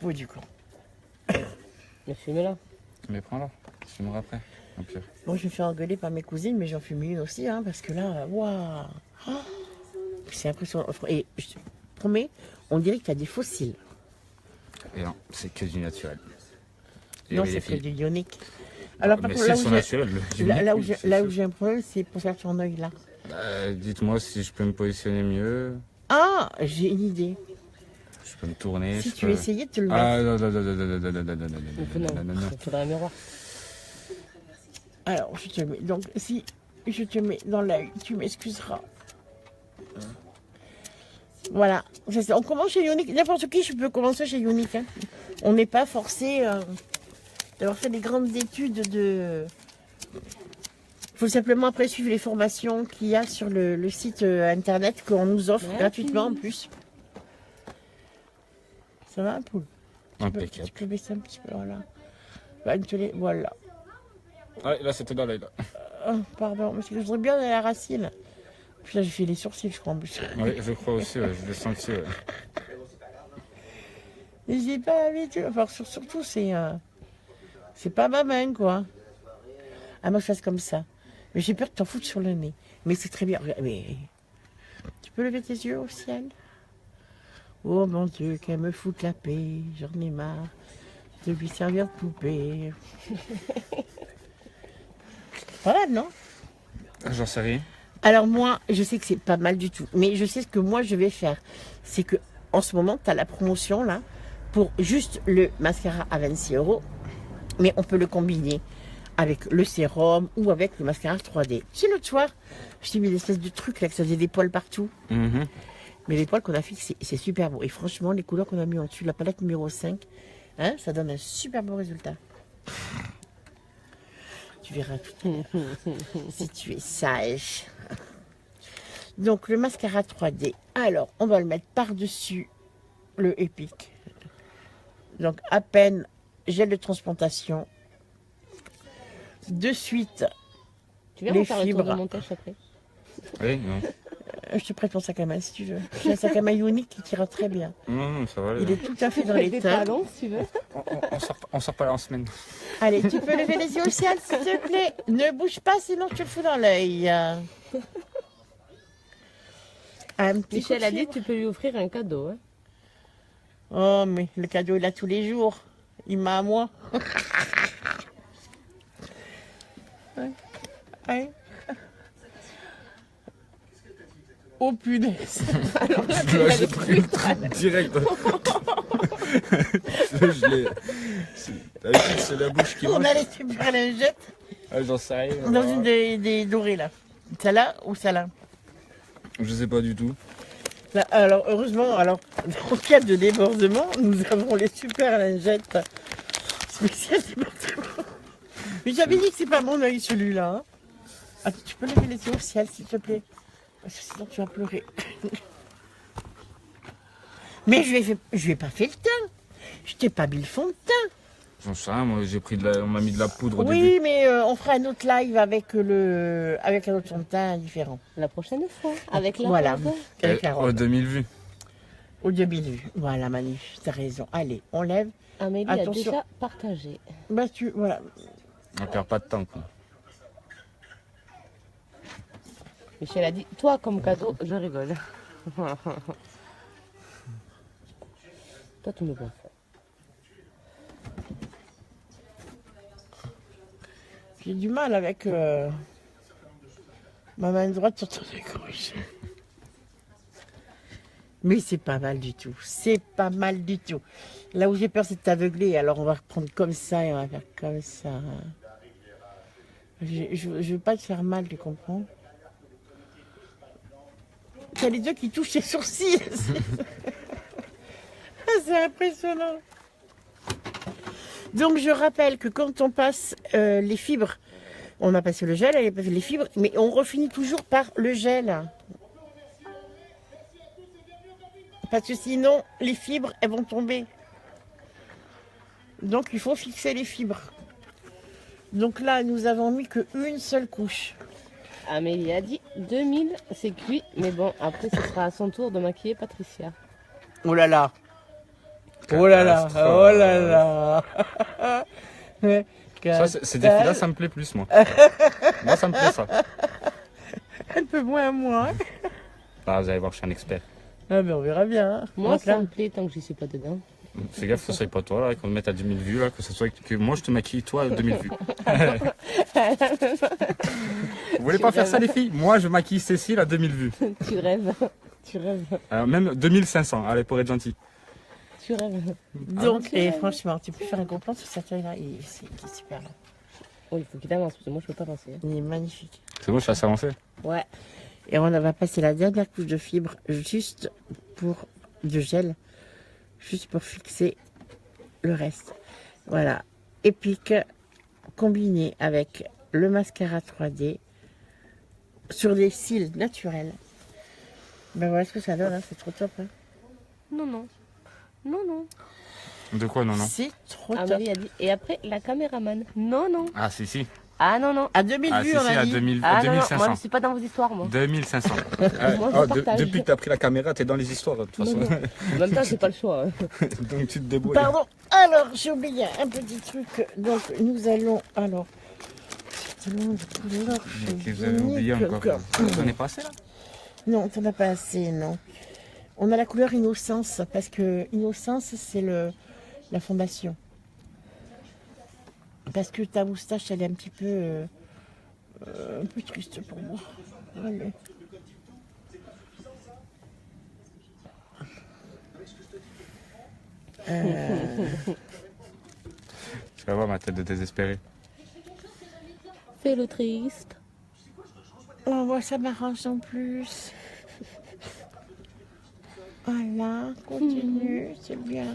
Bon, du coup. Mais fume-la. Mais prends-la, je fumerai après, au pire. Bon, je me fais engueuler par mes cousines, mais j'en fume une aussi, hein, parce que là, waouh. Oh, c'est impressionnant. Et je te promets, on dirait que tu as des fossiles. Et non, c'est que du naturel. Et Non, oui, c'est les que filles. du ionique. Alors, par Mais contre, si là elles où sont j'ai- naturelles, là où j'ai un problème, c'est pour faire ton œil là. Dites-moi si je peux me positionner mieux, Ah, j'ai une idée. je peux me tourner. Si je tu peux... essayais de te le mettre. Ah non. Non, il faudrait un miroir. Alors, je te mets. Donc, si je te mets dans l'œil, tu m'excuseras. Voilà. On commence chez Ionic. N'importe qui, je peux commencer chez Ionic. Hein. On n'est pas forcé d'avoir fait des grandes études de. Il faut simplement après suivre les formations qu'il y a sur le site internet qu'on nous offre Merci. gratuitement en plus. Ça va, poule? Impeccable. Tu peux baisser un petit peu, voilà. Bah, voilà. Ah, là c'était dans l'œil là. Oh, pardon, parce que je voudrais bien aller à la racine. Puis là, j'ai fait les sourcils, je crois, en plus. Oui, je crois aussi, ouais, je l'ai senti. Ouais. Et j'ai pas l'habitude. Enfin, surtout, c'est pas ma main, quoi. Ah, moi, je fasse comme ça. Mais j'ai peur de t'en foutre sur le nez. Mais c'est très bien. Mais tu peux lever tes yeux au ciel? Oh mon Dieu, qu'elle me foute la paix. J'en ai marre de lui servir de poupée. Pas mal, non? J'en sais rien. Alors moi, je sais que c'est pas mal du tout. Mais je sais ce que moi, je vais faire. C'est que en ce moment, tu as la promotion, là, pour juste le mascara à 26 €. Mais on peut le combiner avec le sérum ou avec le mascara 3D. Tu sais, l'autre soir, je t'ai mis l'espèce de truc là, que ça faisait des poils partout. Mais les poils qu'on a fixés, c'est super beau. Et franchement, les couleurs qu'on a mis en dessus, la palette numéro 5, hein, ça donne un super beau résultat. Tu verras tout. Si tu es sage. Donc, le mascara 3D. Alors, on va le mettre par-dessus le Epic. Donc, à peine gel de transplantation. De suite, Tu viens Les me faire le tour de fibres. montage après? Oui, non. je te prête mon sac à main si tu veux. J'ai un sac à main unique qui tira très bien. Non, ça va aller. Il est tout à fait dans Avec les des teintes. talons, si tu veux. On sort pas là en semaine. Allez, tu peux lever les yeux au ciel, s'il te plaît. Ne bouge pas, sinon tu le fous dans l'œil. Un petit Michel coup de a dit fibre. que tu peux lui offrir un cadeau. Hein. Oh, mais le cadeau, il a tous les jours. Il m'a à moi. Ouais. Ouais. Oh punaise. Là, j'ai pris le truc direct. Là, je l'ai. D'habitude, c'est la bouche qui On mange. a les super lingettes Ah, j'en sais rien. dans une des dorées là. Celle-là ou celle-là? Je sais pas du tout. Là, alors, heureusement, alors, en cas de débordement, nous avons les super lingettes spéciales débordement. Mais j'avais dit que c'est pas mon œil celui-là. Hein. Attends, tu peux lever les yeux au ciel, s'il te plaît. Parce que sinon, tu vas pleurer. Mais je vais pas fait le teint. Je t'ai pas mis le fond de teint. J'en sais rien, moi j'ai pris on m'a mis de la poudre au Oui, début. mais on fera un autre live avec un autre fond de teint différent. La prochaine fois, avec la Voilà. robe. Avec la Oh, robe. 2000 vues. Au 2000 vues. Voilà, Manu, t'as raison. Allez, on lève. Amélie Attention. a déjà partagé. Bah, voilà. On perd pas de temps, quoi. Michel a dit, toi comme cadeau, je rigole. Toi, tu me vois. J'ai du mal avec ma main droite sur ton écran. Mais c'est pas mal du tout. C'est pas mal du tout. Là où j'ai peur, c'est de t'aveugler. Alors on va reprendre comme ça et on va faire comme ça. Je veux pas te faire mal, tu comprends? T'as les deux qui touchent tes sourcils. C'est impressionnant. Donc je rappelle que quand on passe les fibres, on a passé le gel, elle a passé les fibres, mais on refinit toujours par le gel. Parce que sinon, les fibres, elles vont tomber. Donc il faut fixer les fibres. Donc là, nous avons mis qu'une seule couche. Amélie a dit 2000, c'est cuit. Mais bon, après, ce sera à son tour de maquiller Patricia. Oh là là. Oh là là. Oh là là. Ça, ces défis-là, ça me plaît plus, moi. Moi, ça me plaît, ça. Un peu moins moi. Ah, vous allez voir, je suis un expert. Ah ben on verra bien. Moi, ça me plaît tant que je ne suis pas dedans. Fais gaffe que ce soit pas toi, là, qu'on me mette à 10 000 vues, là, que ce soit que moi je te maquille, toi, à 2000 vues. Vous voulez pas faire ça, les filles? Moi, je maquille Cécile à 2000 vues. Tu rêves. Tu rêves. Même 2500, allez, pour être gentil. Tu rêves. Donc, et franchement, tu peux faire un gros plan sur cette feuille là, c'est super là. Oh, il faut qu'il avance, parce que moi, je peux pas avancer. Il est magnifique. C'est bon, je suis assez avancé. Ouais. Et on va passer la dernière couche de fibre juste pour de gel, juste pour fixer le reste. Voilà, épique, combiné avec le mascara 3D sur des cils naturels. Ben voilà ce que ça donne, hein. C'est trop top. Hein. Non, non. Non, non. De quoi, non, non? C'est trop top. Amélie a dit, et après, la caméraman. Non, non. Ah, si. Ah, non, non. À 2000 Ah, vues, si, on a à dit. 2000, Ah, non, non. 2500. Moi, je ne suis pas dans vos histoires, moi. 2500. Moi, je partage. Depuis que tu as pris la caméra, tu es dans les histoires, de toute façon. Non, non. En même temps, j'ai pas le choix. Hein. Donc tu te débrouilles. Pardon, alors j'ai oublié un petit truc. Donc nous allons. Alors. C'est tellement de couleurs. Mais vous avez oublié encore. J'en ai pas assez, là? Non, t'en as pas assez, non. On a la couleur Innocence, parce que Innocence, c'est la fondation. Parce que ta moustache, elle est un petit peu triste pour moi. Allez. Tu vas voir ma tête de désespéré. Fais le triste. Oh, moi, ça m'arrange en plus. Voilà, continue, c'est bien.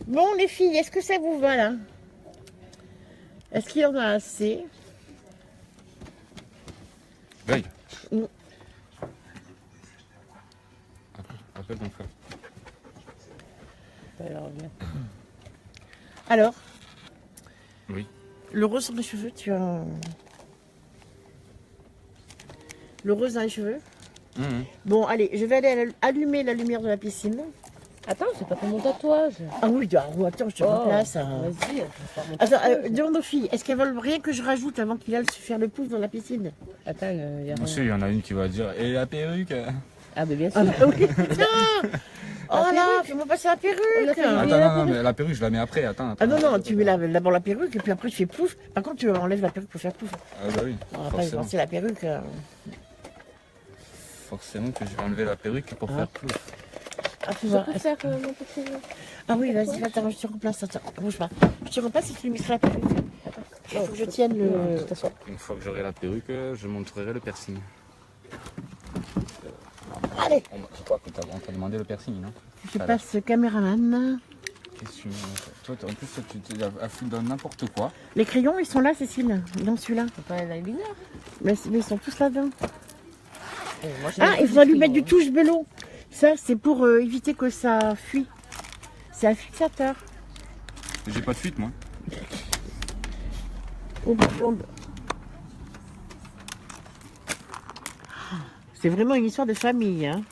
Bon, les filles, est-ce que ça vous va, là? Est-ce qu'il y en a assez? Veille. Mm. Appelle ton frère. Alors, Oui. le rose sur les cheveux, tu as... Le rose dans les cheveux? Bon, allez, je vais aller allumer la lumière de la piscine. Attends, c'est pas pour mon tatouage. Ah oui, attends, je te remplace. Vas-y. Attends, demande aux filles, est-ce qu'elles veulent rien que je rajoute avant qu'il aille se faire le pouce dans la piscine? Attends, il y a Monsieur, il y en a une qui va dire, et la perruque? Ah, mais bien sûr. Ah bah oui, putain. Oh là, fais-moi passer la perruque. Attends, non, mais la perruque, je la mets après, attends. Ah non, non, tu mets d'abord la perruque et puis après tu fais pouf. Par contre, tu enlèves la perruque pour faire pouf. Ah bah oui, On va pas forcément. lancer la perruque. Forcément que je vais enlever la perruque pour faire plouf. Ah, tu Je vois. peux faire mon petit... Ah oui, vas-y, attends, je te remplace. Attends, bouge pas. Je te remplace et tu lui mettras la perruque. Il faut que je tienne le. De toute façon. Une fois que j'aurai la perruque, je montrerai le piercing. Allez, Je crois que on t'a demandé le piercing, non? je passe caméraman. Qu'est-ce que tu veux? Toi, en plus, tu dans n'importe quoi. Les crayons, ils sont là, Cécile. Dans celui-là. C'est pas un eyeliner. Mais ils sont tous là-dedans. Moi, j'ai Ah, mis il faudra lui crayon, mettre du hein. touche-vélo. Ça, c'est pour éviter que ça fuit. C'est un fixateur. J'ai pas de fuite, moi. Oh, bombe. C'est vraiment une histoire de famille. Hein.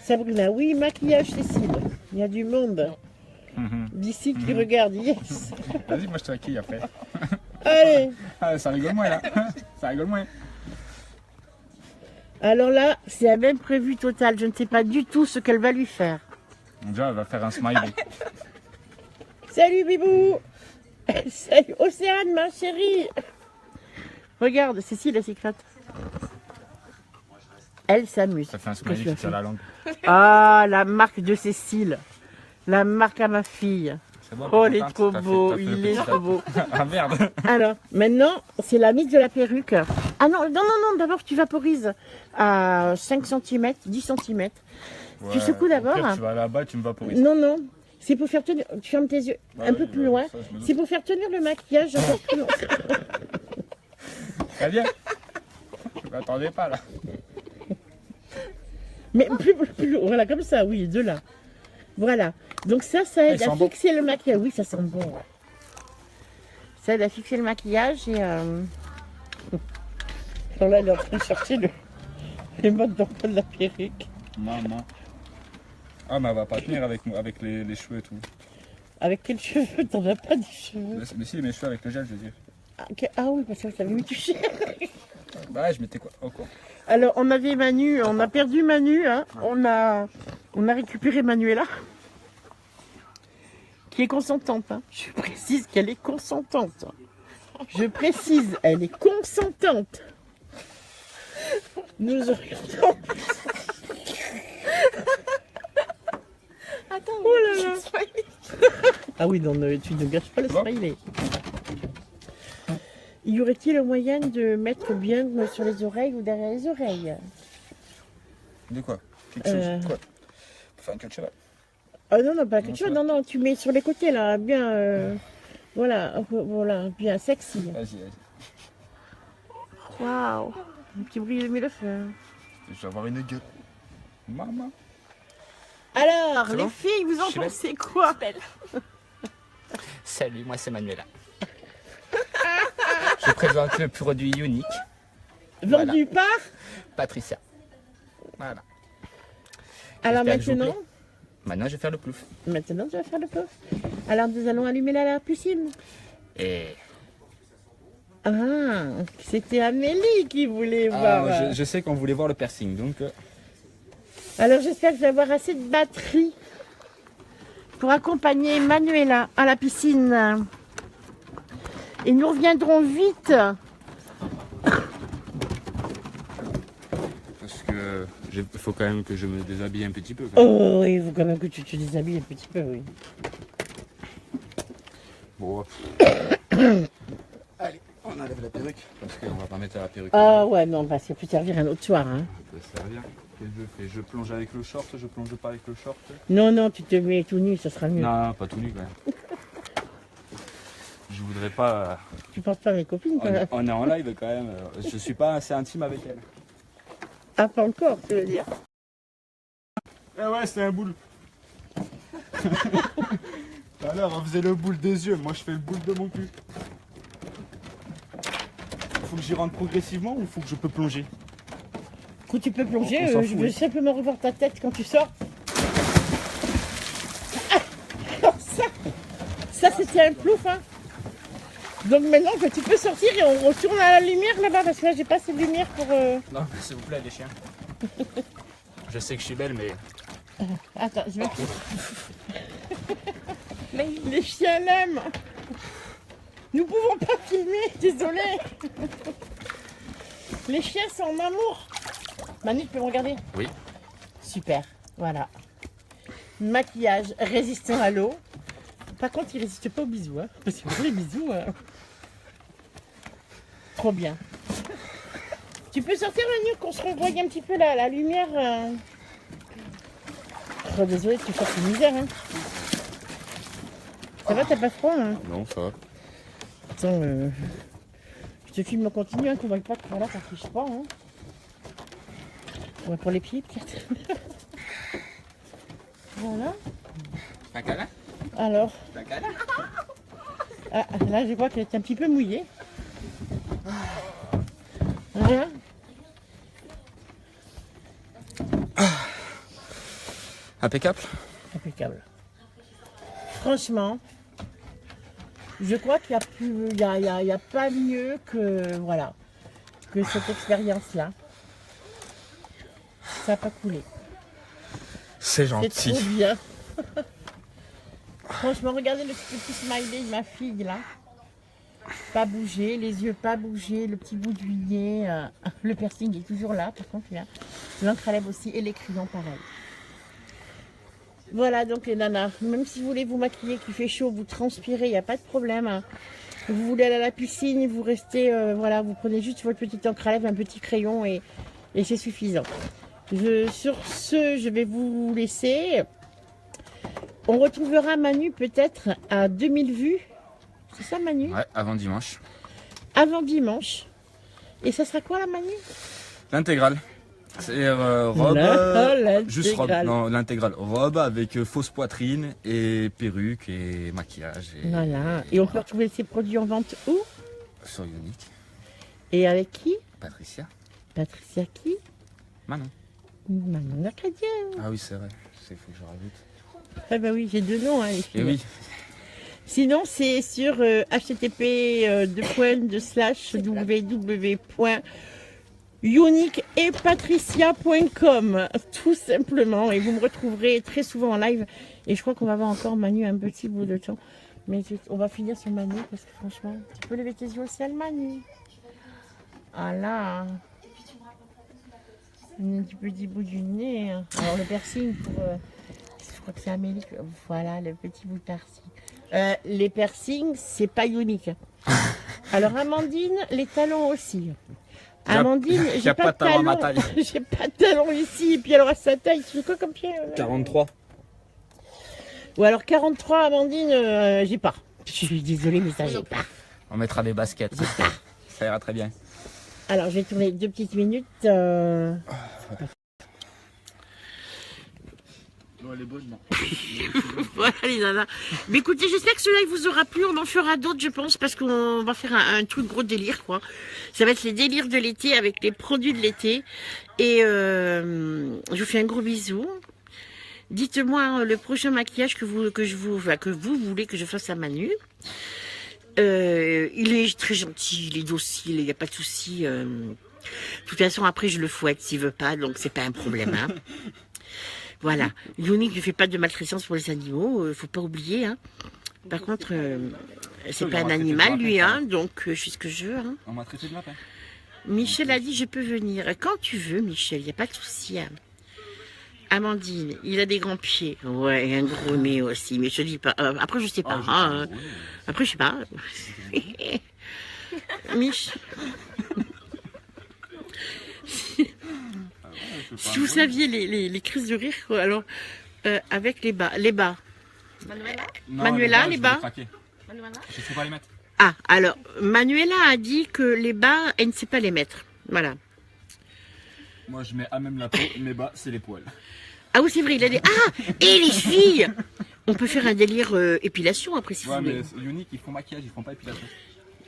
Sabrina, oui, maquillage, Cécile. Il y a du monde. D'ici qui regarde, yes. Vas-y, moi je te maquille après. Allez. Ah, ça rigole moins là. Ça rigole moins. Alors là, c'est la même prévue totale. Je ne sais pas du tout ce qu'elle va lui faire. Déjà, elle va faire un smiley. Salut Bibou. Salut Océane, ma chérie. Regarde, Cécile, elle s'éclate. Elle s'amuse. Ça fait un Qu'est-ce smiley que qui tu tire as la fait? langue. Ah, la marque de Cécile. La marque à ma fille. C'est bon, Oh, t'es il est contente? trop T'as fait- beau, t'as fait le il est petit trop beau. Ah merde. Alors, maintenant, c'est la mise de la perruque. Ah non, non, non, non, d'abord tu vaporises à 5 cm, 10 cm. Tu secoues d'abord. Au pire, tu vas là-bas, tu me vaporises. Non, non, c'est pour faire tenir, tu fermes tes yeux Bah un oui, peu bah plus oui, loin. ça, je me doute. C'est pour faire tenir le maquillage encore plus loin. Très bien. Je m'attendais pas là. Mais plus, voilà, comme ça, oui, de là. Voilà. Donc ça aide Ils à sont bons. fixer le maquillage. Oui, ça sent bon. Ouais. Ça aide à fixer le maquillage et... Alors là, elle est en train de chercher les modes d'emploi de la perruque. Maman. Ah, mais elle va pas tenir avec les cheveux et tout. Avec quels cheveux? T'en as pas des cheveux. Mais si, mes cheveux avec le gel, je veux dire. Ah, ah oui, parce que je t'avais mis touché. Bah ouais, je mettais quoi encore. Alors, on avait Manu, on a perdu Manu. Hein. On a récupéré Manuela. Qui est consentante. Hein. Je précise qu'elle est consentante. Je précise, elle est consentante. Nous aurions... Attends, Oh là là. Ah oui, non, tu ne gâches pas le smiley. Y aurait-il un moyen de mettre bien sur les oreilles ou derrière les oreilles? De quoi? Quelque chose. Quoi? Pour faire un queue de cheval. Ah non, non, pas Non, quelque ça chose. va. Non, non, tu mets sur les côtés là, bien... voilà, voilà, bien sexy. Vas-y, vas-y. Waouh. Un petit bruit de mille feu. Je vais avoir une gueule. Maman. Alors, C'est les bon? filles, vous en Je suis belle. pensez quoi? Salut, moi c'est Manuela. Je présente le produit unique, Vendu par... Patricia. Voilà. Alors J'espère que je vous maintenant, Maintenant, je vais faire le plouf. maintenant tu vas faire le pof. Alors nous allons allumer la piscine. Et Ah, c'était Amélie qui voulait voir. Je sais qu'on voulait voir le piercing, donc... Alors j'espère que je vais avoir assez de batterie pour accompagner Manuela à la piscine. Et nous reviendrons vite. Parce que il faut quand même que je me déshabille un petit peu. Quand même. Oh oui, il faut quand même que tu te déshabilles un petit peu, oui. Bon. Allez, on enlève la perruque. Parce qu'on va pas mettre la perruque. Ah ouais, non, parce qu'il peut servir un autre soir. Hein. Ça peut servir. Qu'est-ce que je fais? Je plonge avec le short, je plonge pas avec le short. Non, non, tu te mets tout nu, ça sera mieux. Non, pas tout nu quand même. Je voudrais pas. Tu penses pas à mes copines, quoi. On est en live quand même. Je suis pas assez intime avec elle. Ah, pas encore, tu veux dire. Eh ouais, c'est un boule. Tout à l'heure, on faisait le boule des yeux. Moi, je fais le boule de mon cul. Faut que j'y rentre progressivement ou faut que je peux plonger? Écoute, tu peux plonger, On s'en je fout, veux oui. simplement revoir ta tête quand tu sors. Ah, alors ça c'était un plouf, hein. Donc maintenant que tu peux sortir et on retourne à la lumière là-bas parce que là j'ai pas assez de lumière pour... non, s'il vous plaît, les chiens. Je sais que je suis belle, mais Attends, je vais... Mais les chiens l'aiment. Nous pouvons pas filmer, désolé. Les chiens sont en amour. Manu, tu peux me regarder? oui. Super, voilà. Maquillage résistant à l'eau. Par contre, il résiste pas aux bisous, hein, parce que pour les bisous... Trop bien. Tu peux sortir, Manu, qu'on se revoie un petit peu la lumière. Oh, désolé, tu fais une misère. Hein. Ça va, t'as pas froid, hein? Non, ça va. Attends, je te filme en continu, hein, qu'on voit pas que voilà, ça fiche pas. Hein. On va pour les pieds, peut-être. Voilà. Un câlin? Alors, Un câlin? ah, là, je crois qu'elle est un petit peu mouillée. Voilà. Impeccable. Impeccable. franchement, je crois qu'il n'y a pas mieux que, voilà, que cette expérience-là. Ça n'a pas coulé. C'est C'est gentil. trop bien. Franchement, regardez le petit smiley de ma fille là. Pas bougé, les yeux pas bougés, le petit bout du nez. Le piercing est toujours là, par contre, là. L'encre à lèvres aussi et les crayons pareil. Voilà donc les nanas, même si vous voulez vous maquiller, qu'il fait chaud, vous transpirez, il n'y a pas de problème. Hein. Vous voulez aller à la piscine, vous restez, voilà, vous prenez juste votre petite encre à lèvres, un petit crayon et c'est suffisant. Sur ce, je vais vous laisser. On retrouvera Manu peut-être à 2000 vues. C'est ça Manu? Ouais, avant dimanche. Avant dimanche. Et ça sera quoi la Manu? L'intégrale. C'est robe. L'intégrale. Juste robe. Non, l'intégrale. Robe avec fausse poitrine et perruque et maquillage. Et Voilà. Et on peut retrouver ces produits en vente où? sur Unique. Et avec qui? Patricia. Patricia qui? Manon. Manon Acadien. Ah oui, c'est vrai. Il faut que je rajoute. Ah bah oui, j'ai deux noms, hein, les filles. Et oui. Sinon, c'est sur http://www.uniqueetpatricia.com tout simplement. Et vous me retrouverez très souvent en live. Et je crois qu'on va voir encore Manu un petit bout de temps. Mais on va finir sur Manu parce que franchement, tu peux lever tes yeux au ciel, Manu. Ah là. Un petit bout du nez. Alors le piercing pour... je crois que c'est Amélie. Voilà, le petit bout de piercing. Les piercings, c'est pas unique. Alors Amandine, les talons aussi. Amandine, j'ai pas de talons à ma taille. J'ai pas de talons ici. Et puis alors à sa taille, tu fais quoi comme pied 43. Ou alors 43, Amandine, j'ai pas. Je suis désolée, mais ça j'ai pas. On mettra des baskets. Ça ira très bien. Alors je vais tourner 2 petites minutes. Non, elle est bonne, non. Voilà les nanas. Mais écoutez, j'espère que celui-là il vous aura plu. On en fera d'autres, je pense, parce qu'on va faire un tout gros délire, quoi. Ça va être les délires de l'été avec les produits de l'été. Et je vous fais un gros bisou. Dites-moi le prochain maquillage que vous voulez que je fasse à Manu. Il est très gentil, il est docile, il n'y a pas de souci. De toute façon, après, je le fouette s'il veut pas, donc c'est pas un problème. Hein. Voilà. Unique ne fait pas de maltraitance pour les animaux, faut pas oublier. Hein. Par contre, c'est pas un animal, lui, hein, donc je fais ce que je veux. Hein. On m'a traité de lapin. Michel a dit, je peux venir. Quand tu veux, Michel, il n'y a pas de souci. Hein. Amandine, il a des grands pieds. Ouais, et un gros nez aussi, mais je dis pas. Après, je sais pas. Hein. Après, je sais pas. Mich. Si vous saviez les crises de rire, quoi, alors, avec les bas. Les bas. Manuela, les bas. Je sais pas les mettre. Ah, alors, Manuela a dit que les bas, elle ne sait pas les mettre. Voilà. Moi, je mets à même la peau, mes bas, c'est les poils. Ah oui, c'est vrai, il a des... Ah, et les filles, on peut faire un délire épilation après, si Ouais, vous voulez. mais Unique, ils font maquillage, ils font pas épilation.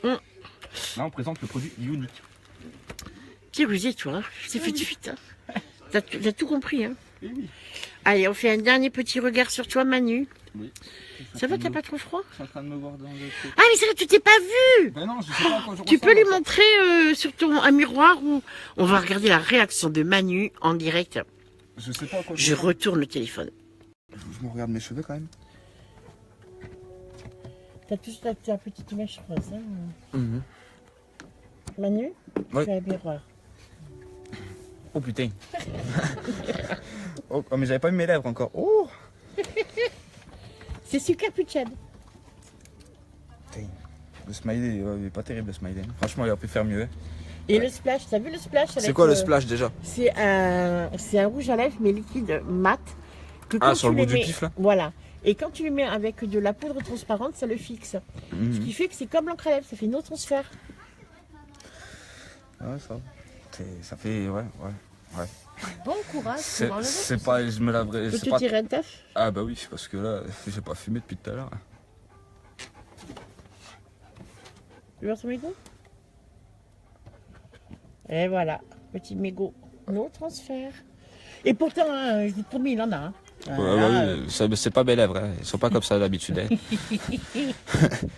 Hum. Là, on présente le produit Unique. T'es rusé, toi. C'est fait de suite. Hein. T'as tout compris. Hein. Eh oui. Allez, on fait un dernier petit regard sur toi, Manu. Oui. Ça va, t'as pas trop froid? Je suis en train de me voir dans le truc. Ah, mais c'est vrai, tu t'es pas vu. Ben non, je sais pas quand je Tu ressens, peux lui là. montrer sur un miroir où on va regarder la réaction de Manu en direct. Je sais pas quand Je retourne le téléphone. Je me regarde mes cheveux quand même. T'as tous ta petite mèche rose, hein. Mhm. Manu, Oui. tu as un miroir. Oh putain. Oh, mais j'avais pas mis mes lèvres encore. Oh. C'est super putain. Putain. Le smiley, il est pas terrible le smiley. Franchement, il aurait pu faire mieux. Et le splash, t'as vu le splash C'est avec, quoi le splash déjà? C'est un rouge à lèvres mais liquide mat. Que Ah, quand sur tu le bout mets- du pif là? Voilà. Et quand tu le mets avec de la poudre transparente, ça le fixe. Ce Mhm. qui fait que c'est comme l'encre à lèvres, ça fait no transfert. Ouais, ça. Ça fait, ouais. Bon courage pour enlever. C'est pas, je me laverai. Peux c'est te pas- tirer un taf? Ah bah oui, parce que là, j'ai pas fumé depuis tout à l'heure. Tu veux voir ton mégot? Et voilà, petit mégot. No transfert. Et pourtant, hein, je vous promets, il en a. Hein. Voilà. C'est pas mes lèvres, hein. Ils sont pas comme ça d'habitude. Hein. Ils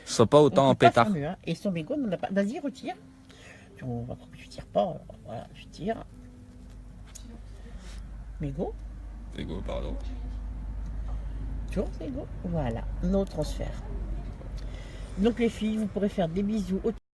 sont pas autant On en peut pas pétard. faire mieux, hein. Et son mégot, on n'a pas. Vas-y, retire. Tu tires pas. Voilà, tu tires. Mégot. Ego, pardon. Toujours mégot. Voilà, nos transferts. Donc les filles, vous pourrez faire des bisous.